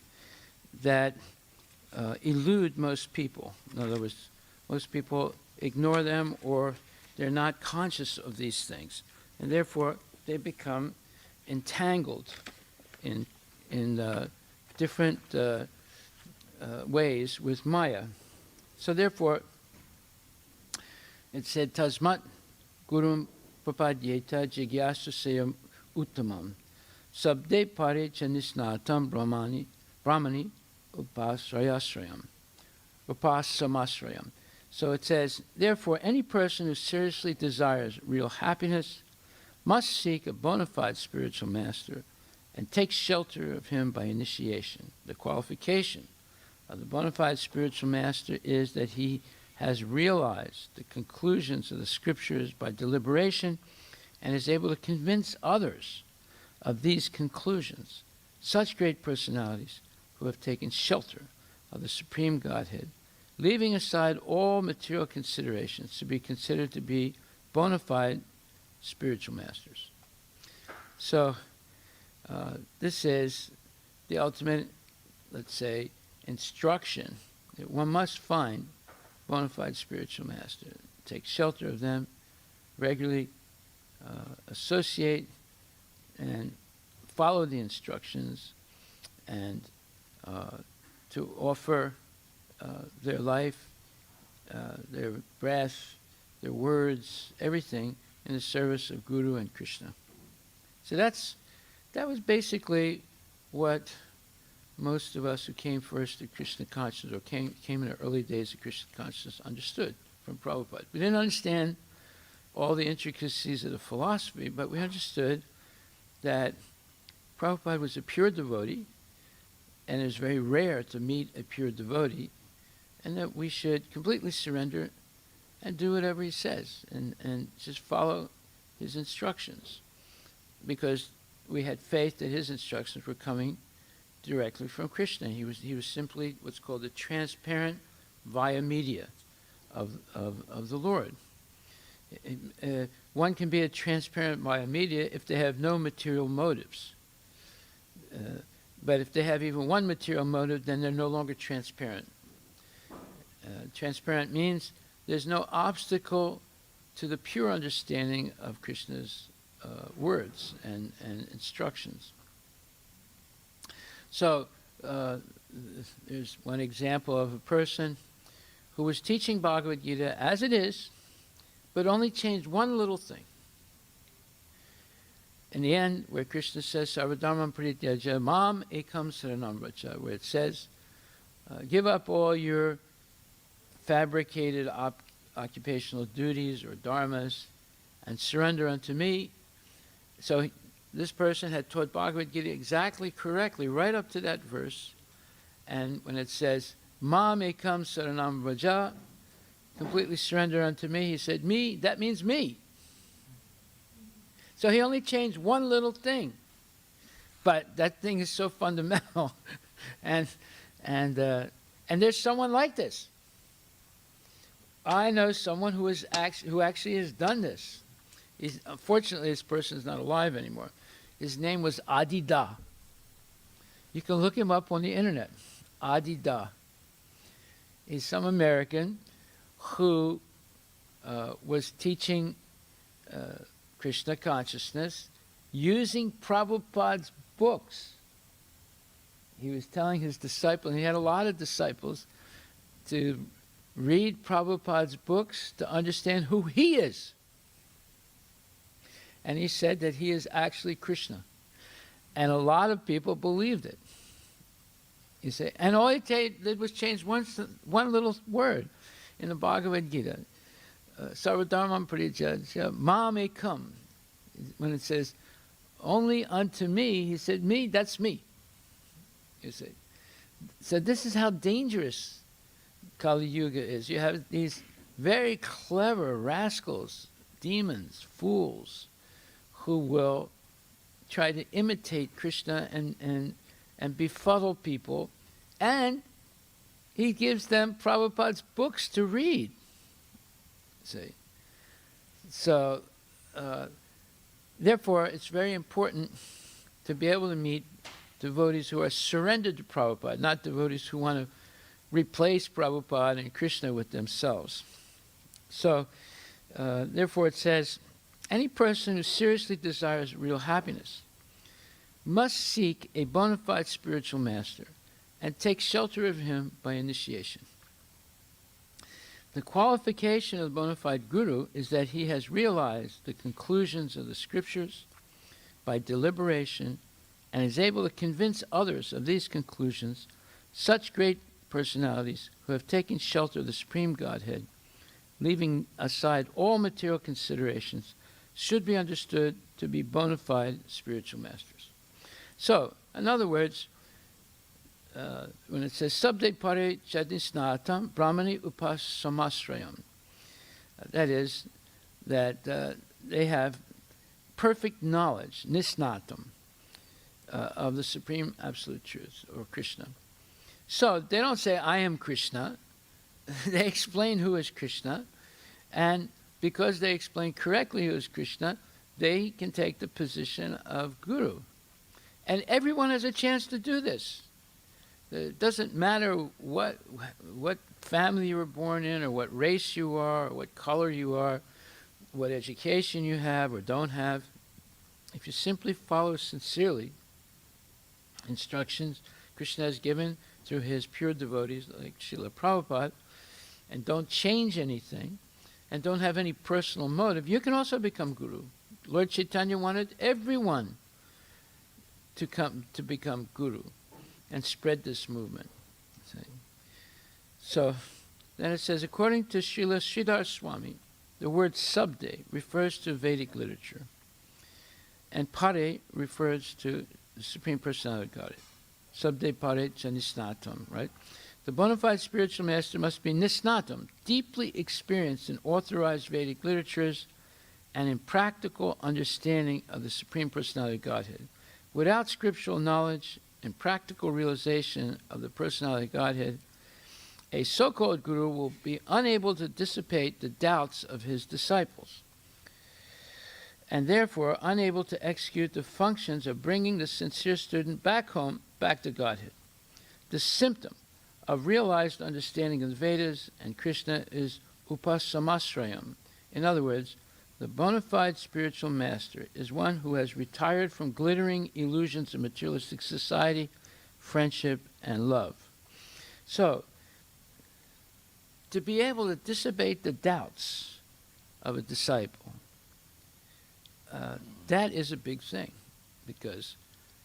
that elude most people. In other words, most people ignore them, or they're not conscious of these things, and therefore they become entangled in different ways with Maya. So therefore, it said, Tasmat Gurum Papadyeta Jigyasasayam Uttamam Sabde Pare Chanisnatam Brahmani Upasamasrayam. So it says, therefore, any person who seriously desires real happiness must seek a bona fide spiritual master and take shelter of him by initiation. The qualification of the bona fide spiritual master is that he has realized the conclusions of the scriptures by deliberation and is able to convince others of these conclusions. such great personalities who have taken shelter of the Supreme Godhead, leaving aside all material considerations to be considered to be bona fide spiritual masters. So this is the ultimate, let's say, instruction that one must find bona fide spiritual master, take shelter of them, regularly associate and follow the instructions, and to offer their life, their breath, their words, everything in the service of Guru and Krishna. So that was basically what most of us who came first to Krishna consciousness, or came in the early days of Krishna consciousness, understood from Prabhupada. We didn't understand all the intricacies of the philosophy, but we understood that Prabhupada was a pure devotee, and it was very rare to meet a pure devotee, and that we should completely surrender and do whatever he says, and just follow his instructions, because we had faith that his instructions were coming directly from Krishna. He was simply what's called a transparent via media of the Lord. One can be a transparent via media if they have no material motives. But if they have even one material motive, then they're no longer transparent. Transparent means there's no obstacle to the pure understanding of Krishna's words and instructions. So there's one example of a person who was teaching Bhagavad Gita as it is, but only changed one little thing. In the end, where Krishna says, Sarvadharmam parityaja mam ekam saranam vraja, where it says, give up all your fabricated occupational duties or dharmas and surrender unto me. So this person had taught Bhagavad Gita exactly correctly right up to that verse. And when it says, mam ekam saranam vraja, completely surrender unto me, he said, me, that means me. So he only changed one little thing, but that thing is so fundamental, and there's someone like this. I know someone who actually has done this. Unfortunately, this person is not alive anymore. His name was Adida. You can look him up on the internet. Adida. He's some American who was teaching Krishna consciousness using Prabhupada's books. He was telling his disciples, and he had a lot of disciples, to read Prabhupada's books to understand who he is. And he said that he is actually Krishna. And a lot of people believed it. You say, and all he did was change one little word in the Bhagavad Gita. Sarvadharmam parityaja mam ekam. When it says, only unto me, he said, me, that's me. You see. So this is how dangerous Kali Yuga is. You have these very clever rascals, demons, fools, who will try to imitate Krishna and befuddle people, and he gives them Prabhupada's books to read. See? So, therefore, it's very important to be able to meet devotees who are surrendered to Prabhupada, not devotees who want to replace Prabhupada and Krishna with themselves. So, therefore it says, any person who seriously desires real happiness must seek a bona fide spiritual master and take shelter of him by initiation. The qualification of the bona fide guru is that he has realized the conclusions of the scriptures by deliberation and is able to convince others of these conclusions. Such great personalities who have taken shelter of the Supreme Godhead, leaving aside all material considerations, should be understood to be bona fide spiritual masters. So, in other words, when it says sabde pare chadisnatam brahmani upasamasrayam, that is, that they have perfect knowledge, nisnatam, of the Supreme Absolute Truth, or Krishna. So they don't say, I am Krishna. They explain who is Krishna, and because they explain correctly who is Krishna, they can take the position of guru. And everyone has a chance to do this. It doesn't matter what family you were born in, or what race you are, or what color you are, what education you have or don't have. If you simply follow sincerely instructions Krishna has given through his pure devotees like Srila Prabhupada, and don't change anything, and don't have any personal motive, you can also become guru. Lord Chaitanya wanted everyone to become guru and spread this movement. So then it says, according to Srila Sridhar Swami, the word sabde refers to Vedic literature, and pare refers to the Supreme Personality of Godhead. Sabde pare cha nisnatam, right? The bona fide spiritual master must be nisnatam, deeply experienced in authorized Vedic literatures and in practical understanding of the Supreme Personality of Godhead. Without scriptural knowledge and practical realization of the Personality of Godhead, a so-called guru will be unable to dissipate the doubts of his disciples, and therefore unable to execute the functions of bringing the sincere student back home, back to Godhead. The symptom of realized understanding of the Vedas and Krishna is upasamasrayam. In other words, the bona fide spiritual master is one who has retired from glittering illusions of materialistic society, friendship, and love. So, to be able to dissipate the doubts of a disciple, that is a big thing, because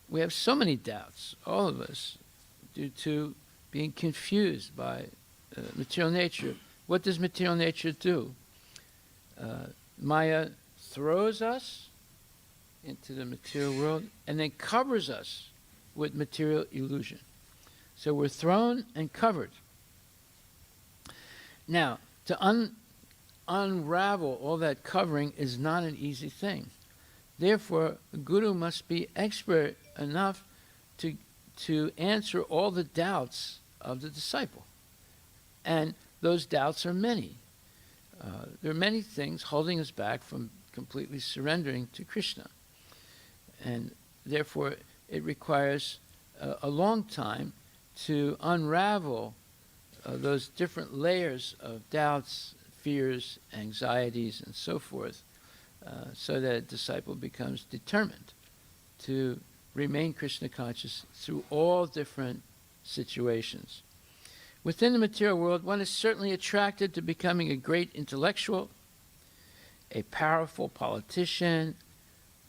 we have so many doubts, all of us, due to being confused by material nature. What does material nature do? Maya throws us into the material world and then covers us with material illusion. So we're thrown and covered. Now, to unravel all that covering is not an easy thing. Therefore, a guru must be expert enough to answer all the doubts of the disciple. And those doubts are many. There are many things holding us back from completely surrendering to Krishna. And therefore, it requires a long time to unravel those different layers of doubts, fears, anxieties, and so forth, so that a disciple becomes determined to remain Krishna conscious through all different situations. Within the material world, one is certainly attracted to becoming a great intellectual, a powerful politician,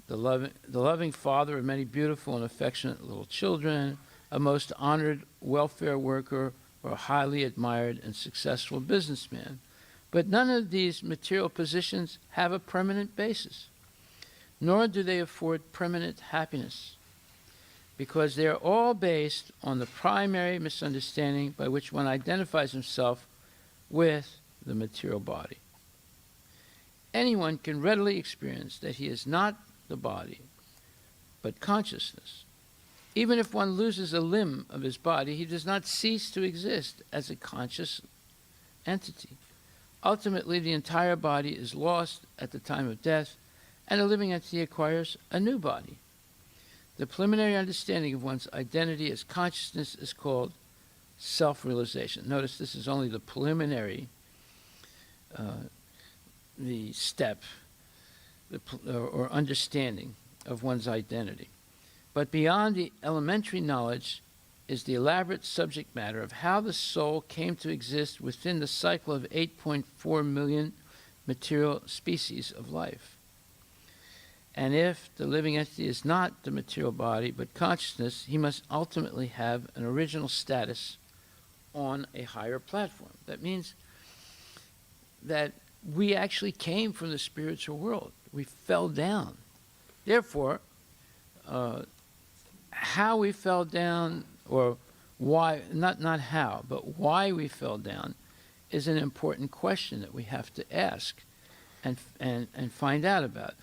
the loving father of many beautiful and affectionate little children, a most honored welfare worker, or a highly admired and successful businessman. But none of these material positions have a permanent basis, nor do they afford permanent happiness, because they are all based on the primary misunderstanding by which one identifies himself with the material body. Anyone can readily experience that he is not the body, but consciousness. Even if one loses a limb of his body, he does not cease to exist as a conscious entity. Ultimately, the entire body is lost at the time of death, and a living entity acquires a new body. The preliminary understanding of one's identity as consciousness is called self-realization. Notice this is only the preliminary, the step, or understanding of one's identity. But beyond the elementary knowledge is the elaborate subject matter of how the soul came to exist within the cycle of 8.4 million material species of life. And if the living entity is not the material body, but consciousness, he must ultimately have an original status on a higher platform. That means that we actually came from the spiritual world. We fell down. Therefore, how we fell down, or why, not how, but why we fell down, is an important question that we have to ask and find out about.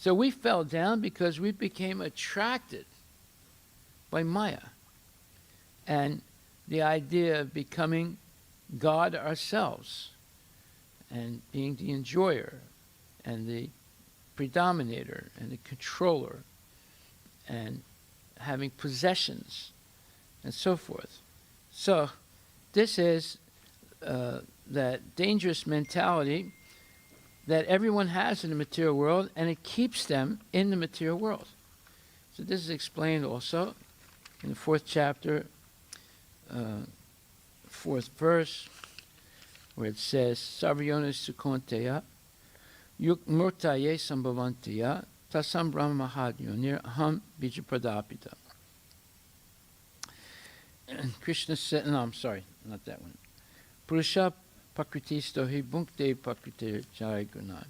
So we fell down because we became attracted by Maya. And the idea of becoming God ourselves and being the enjoyer and the predominator and the controller and having possessions and so forth. So this is that dangerous mentality that everyone has in the material world, and it keeps them in the material world. So this is explained also in the 4th chapter, 4th verse, where it says, Sarvayonis Sukonteya, Yuk Murtaye Sambhavantiya, Tasam Brahma Mahadyonir Aham Bijapradapita. Krishna said, no, I'm sorry, not that one. Purusha Pakritisto hi Bhunkte Pakrite Jai Gunan.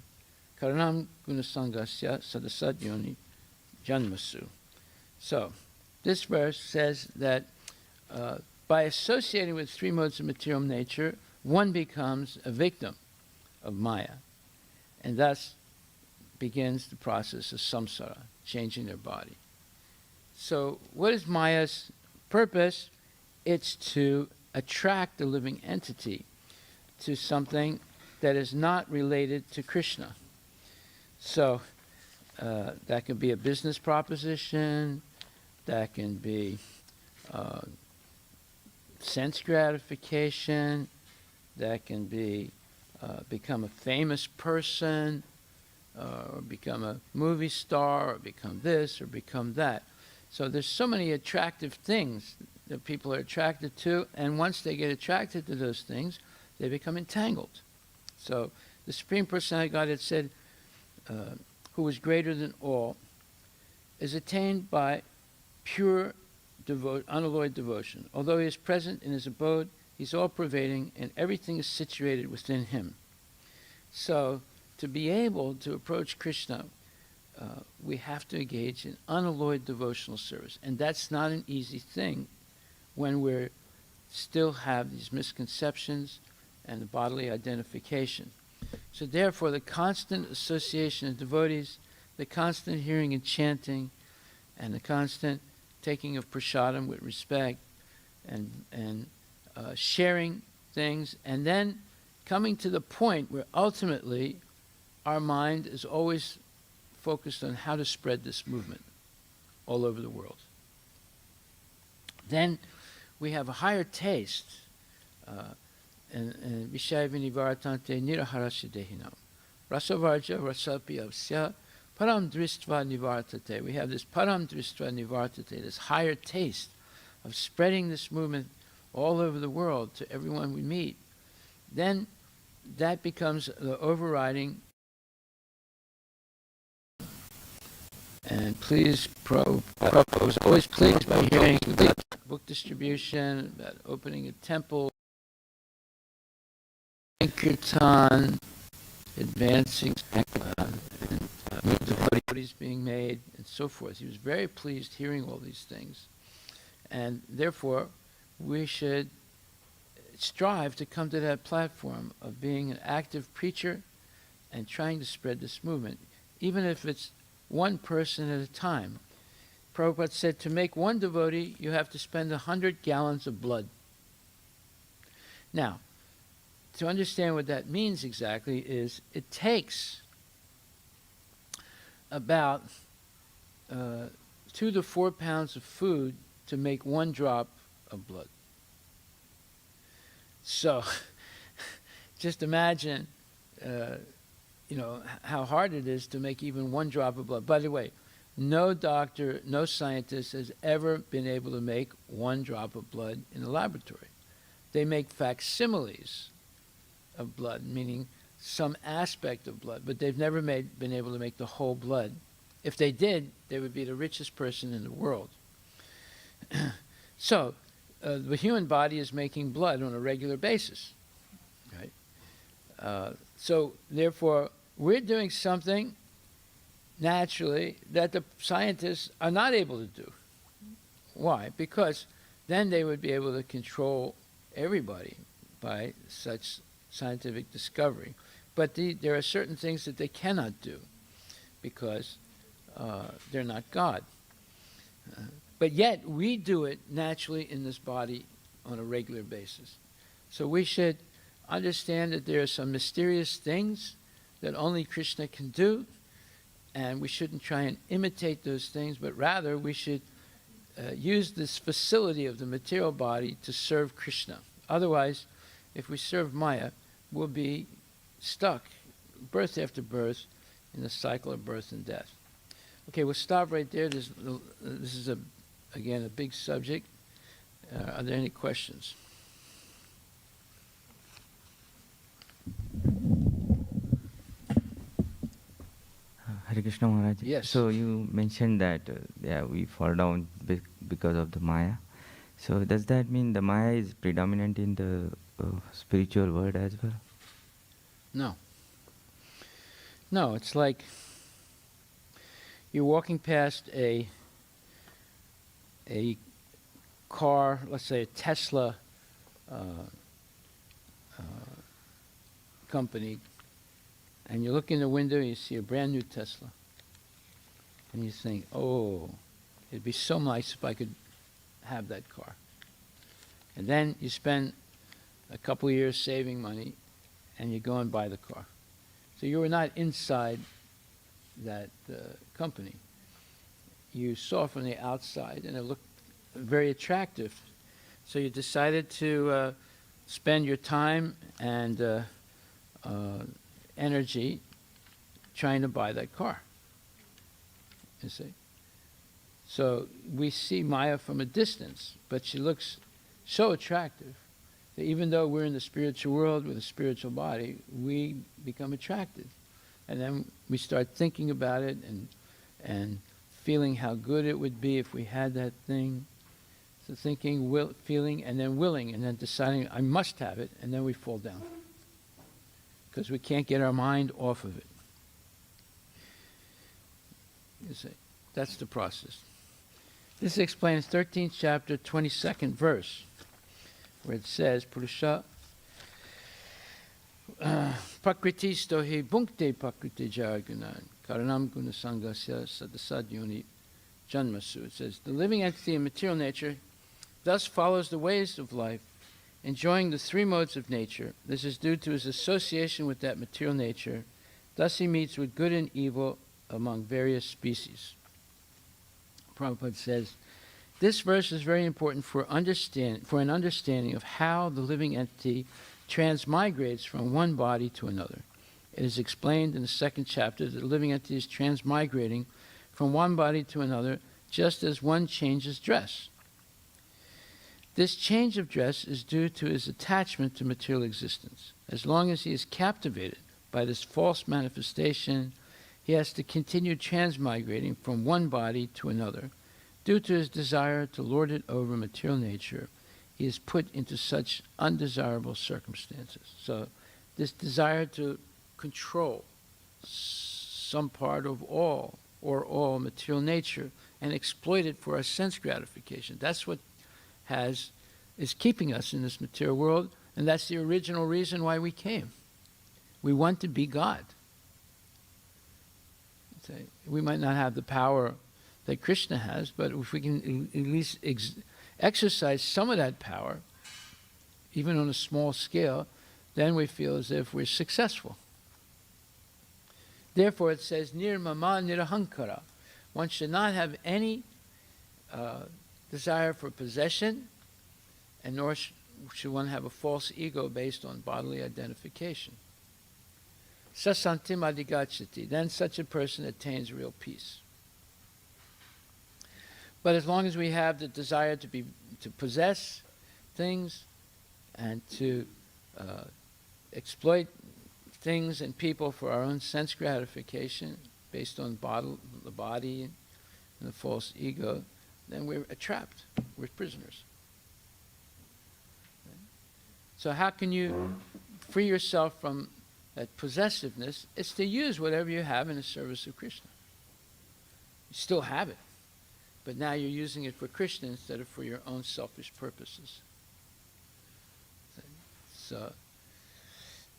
Karanam Gunasangasya Sadasad Yoni Janmasu. So, this verse says that by associating with 3 modes of material nature, one becomes a victim of Maya. And thus begins the process of samsara, changing their body. So what is Maya's purpose? It's to attract the living entity to something that is not related to Krishna. So that can be a business proposition, that can be sense gratification, that can be become a famous person, or become a movie star, or become this, or become that. So there's so many attractive things that people are attracted to, and once they get attracted to those things, they become entangled. So the Supreme Personality of Godhead said, who is greater than all, is attained by pure, unalloyed devotion. Although he is present in his abode, he's all-pervading, and everything is situated within him. So, to be able to approach Krishna, we have to engage in unalloyed devotional service. And that's not an easy thing when we still have these misconceptions and the bodily identification. So therefore, the constant association of devotees, the constant hearing and chanting, and the constant taking of prasadam with respect, and sharing things, and then coming to the point where ultimately our mind is always focused on how to spread this movement all over the world. Then we have a higher taste, and Vishaya Vinivaratante Niraharasya Dehinam. Rasavarja Rasapiyavsya Param Dristva Nivartate. We have this Param Dristva Nivartate, this higher taste of spreading this movement all over the world to everyone we meet. Then that becomes the overriding. And please, Prabhupada was always pleased by hearing about book distribution, about opening a temple, Kirtan, advancing, and new devotees being made, and so forth. He was very pleased hearing all these things. And therefore, we should strive to come to that platform of being an active preacher and trying to spread this movement, even if it's one person at a time. Prabhupada said to make one devotee, you have to spend 100 gallons of blood. Now, to understand what that means exactly is it takes about 2 to 4 pounds of food to make 1 drop of blood. So, just imagine, how hard it is to make even 1 drop of blood. By the way, no doctor, no scientist has ever been able to make 1 drop of blood in a laboratory. They make facsimiles of blood, meaning some aspect of blood, but they've never been able to make the whole blood. If they did, they would be the richest person in the world. So, the human body is making blood on a regular basis, right? So, therefore, we're doing something naturally that the scientists are not able to do. Why? Because then they would be able to control everybody by such scientific discovery. But there are certain things that they cannot do because they're not God. But yet, we do it naturally in this body on a regular basis. So we should understand that there are some mysterious things that only Krishna can do, and we shouldn't try and imitate those things, but rather we should use this facility of the material body to serve Krishna. Otherwise, if we serve Maya, we'll be stuck, birth after birth, in the cycle of birth and death. Okay, we'll stop right there. This is, again, a big subject. Are there any questions? Hare Krishna Maharaj. Yes. So you mentioned that we fall down because of the Maya. So does that mean the Maya is predominant in the spiritual world as well? No. No, it's like you're walking past a car, let's say a Tesla company, and you look in the window and you see a brand new Tesla. And you think, oh, it'd be so nice if I could have that car. And then you spend a couple of years saving money and you go and buy the car. So you were not inside that company. You saw from the outside and it looked very attractive. So you decided to spend your time and energy trying to buy that car. You see? So we see Maya from a distance, but she looks so attractive that even though we're in the spiritual world with a spiritual body, we become attracted. And then we start thinking about it and feeling how good it would be if we had that thing. So thinking, feeling, and then willing, and then deciding, I must have it, and then we fall down. Because we can't get our mind off of it. You see, that's the process. This explains 13th chapter, 22nd verse, where it says, Purusha Prakritisto he bhunkte prakriti jaragunan karanam guna sangasya sadasad yoni janmasu. It says, the living entity in material nature thus follows the ways of life, enjoying the three modes of nature. This is due to his association with that material nature. Thus he meets with good and evil among various species. Prabhupada says, this verse is very important for an understanding of how the living entity transmigrates from one body to another. It is explained in the second chapter that the living entity is transmigrating from one body to another just as one changes dress. This change of dress is due to his attachment to material existence. As long as he is captivated by this false manifestation, he has to continue transmigrating from one body to another. Due to his desire to lord it over material nature, he is put into such undesirable circumstances. So this desire to control some part of all or all material nature and exploit it for our sense gratification, that's what is keeping us in this material world, and that's the original reason why we came. We want to be God. We might not have the power that Krishna has, but if we can at least exercise some of that power, even on a small scale, then we feel as if we're successful. Therefore it says, nirmama nirahankara. One should not have any desire for possession, and nor should one have a false ego based on bodily identification. Sasantim adigachati. Then such a person attains real peace. But as long as we have the desire to possess things and to exploit things and people for our own sense gratification based on the body and the false ego, then we're trapped. We're prisoners. So how can you free yourself from that possessiveness? It's to use whatever you have in the service of Krishna. You still have it, but now you're using it for Krishna instead of for your own selfish purposes. So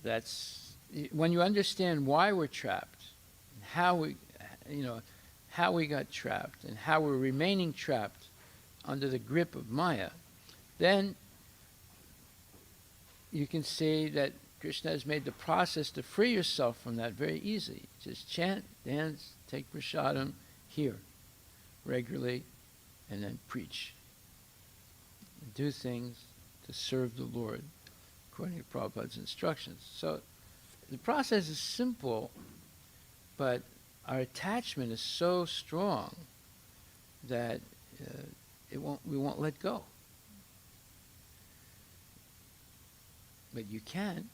that's when you understand why we're trapped, how how we got trapped and how we're remaining trapped under the grip of Maya, then you can see that Krishna has made the process to free yourself from that very easy. Just chant, dance, take prasadam, hear regularly, and then preach. And do things to serve the Lord according to Prabhupada's instructions. So the process is simple, but our attachment is so strong that we won't let go. But you can,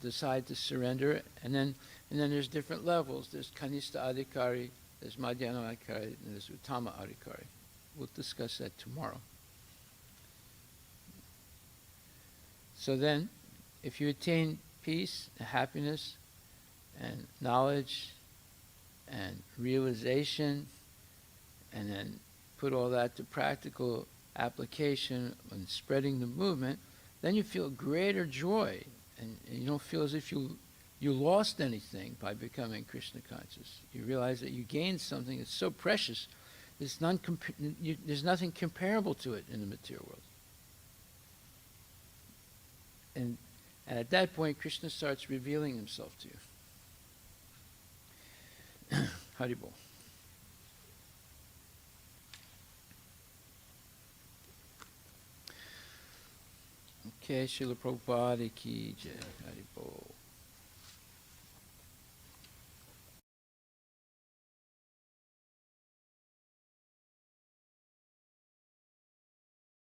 decide to surrender, and then there's different levels. There's Kanishta Adhikari, there's Madhyama Adhikari, and there's Uttama Adhikari. We'll discuss that tomorrow. So then, if you attain peace, happiness, and knowledge, and realization, and then put all that to practical application and spreading the movement, then you feel greater joy, and you don't feel as if you lost anything by becoming Krishna conscious. You realize that you gained something that's so precious, there's nothing comparable to it in the material world. And at that point, Krishna starts revealing himself to you. Haribol. Okay, Srila Prabhupada ki jai. Haribol.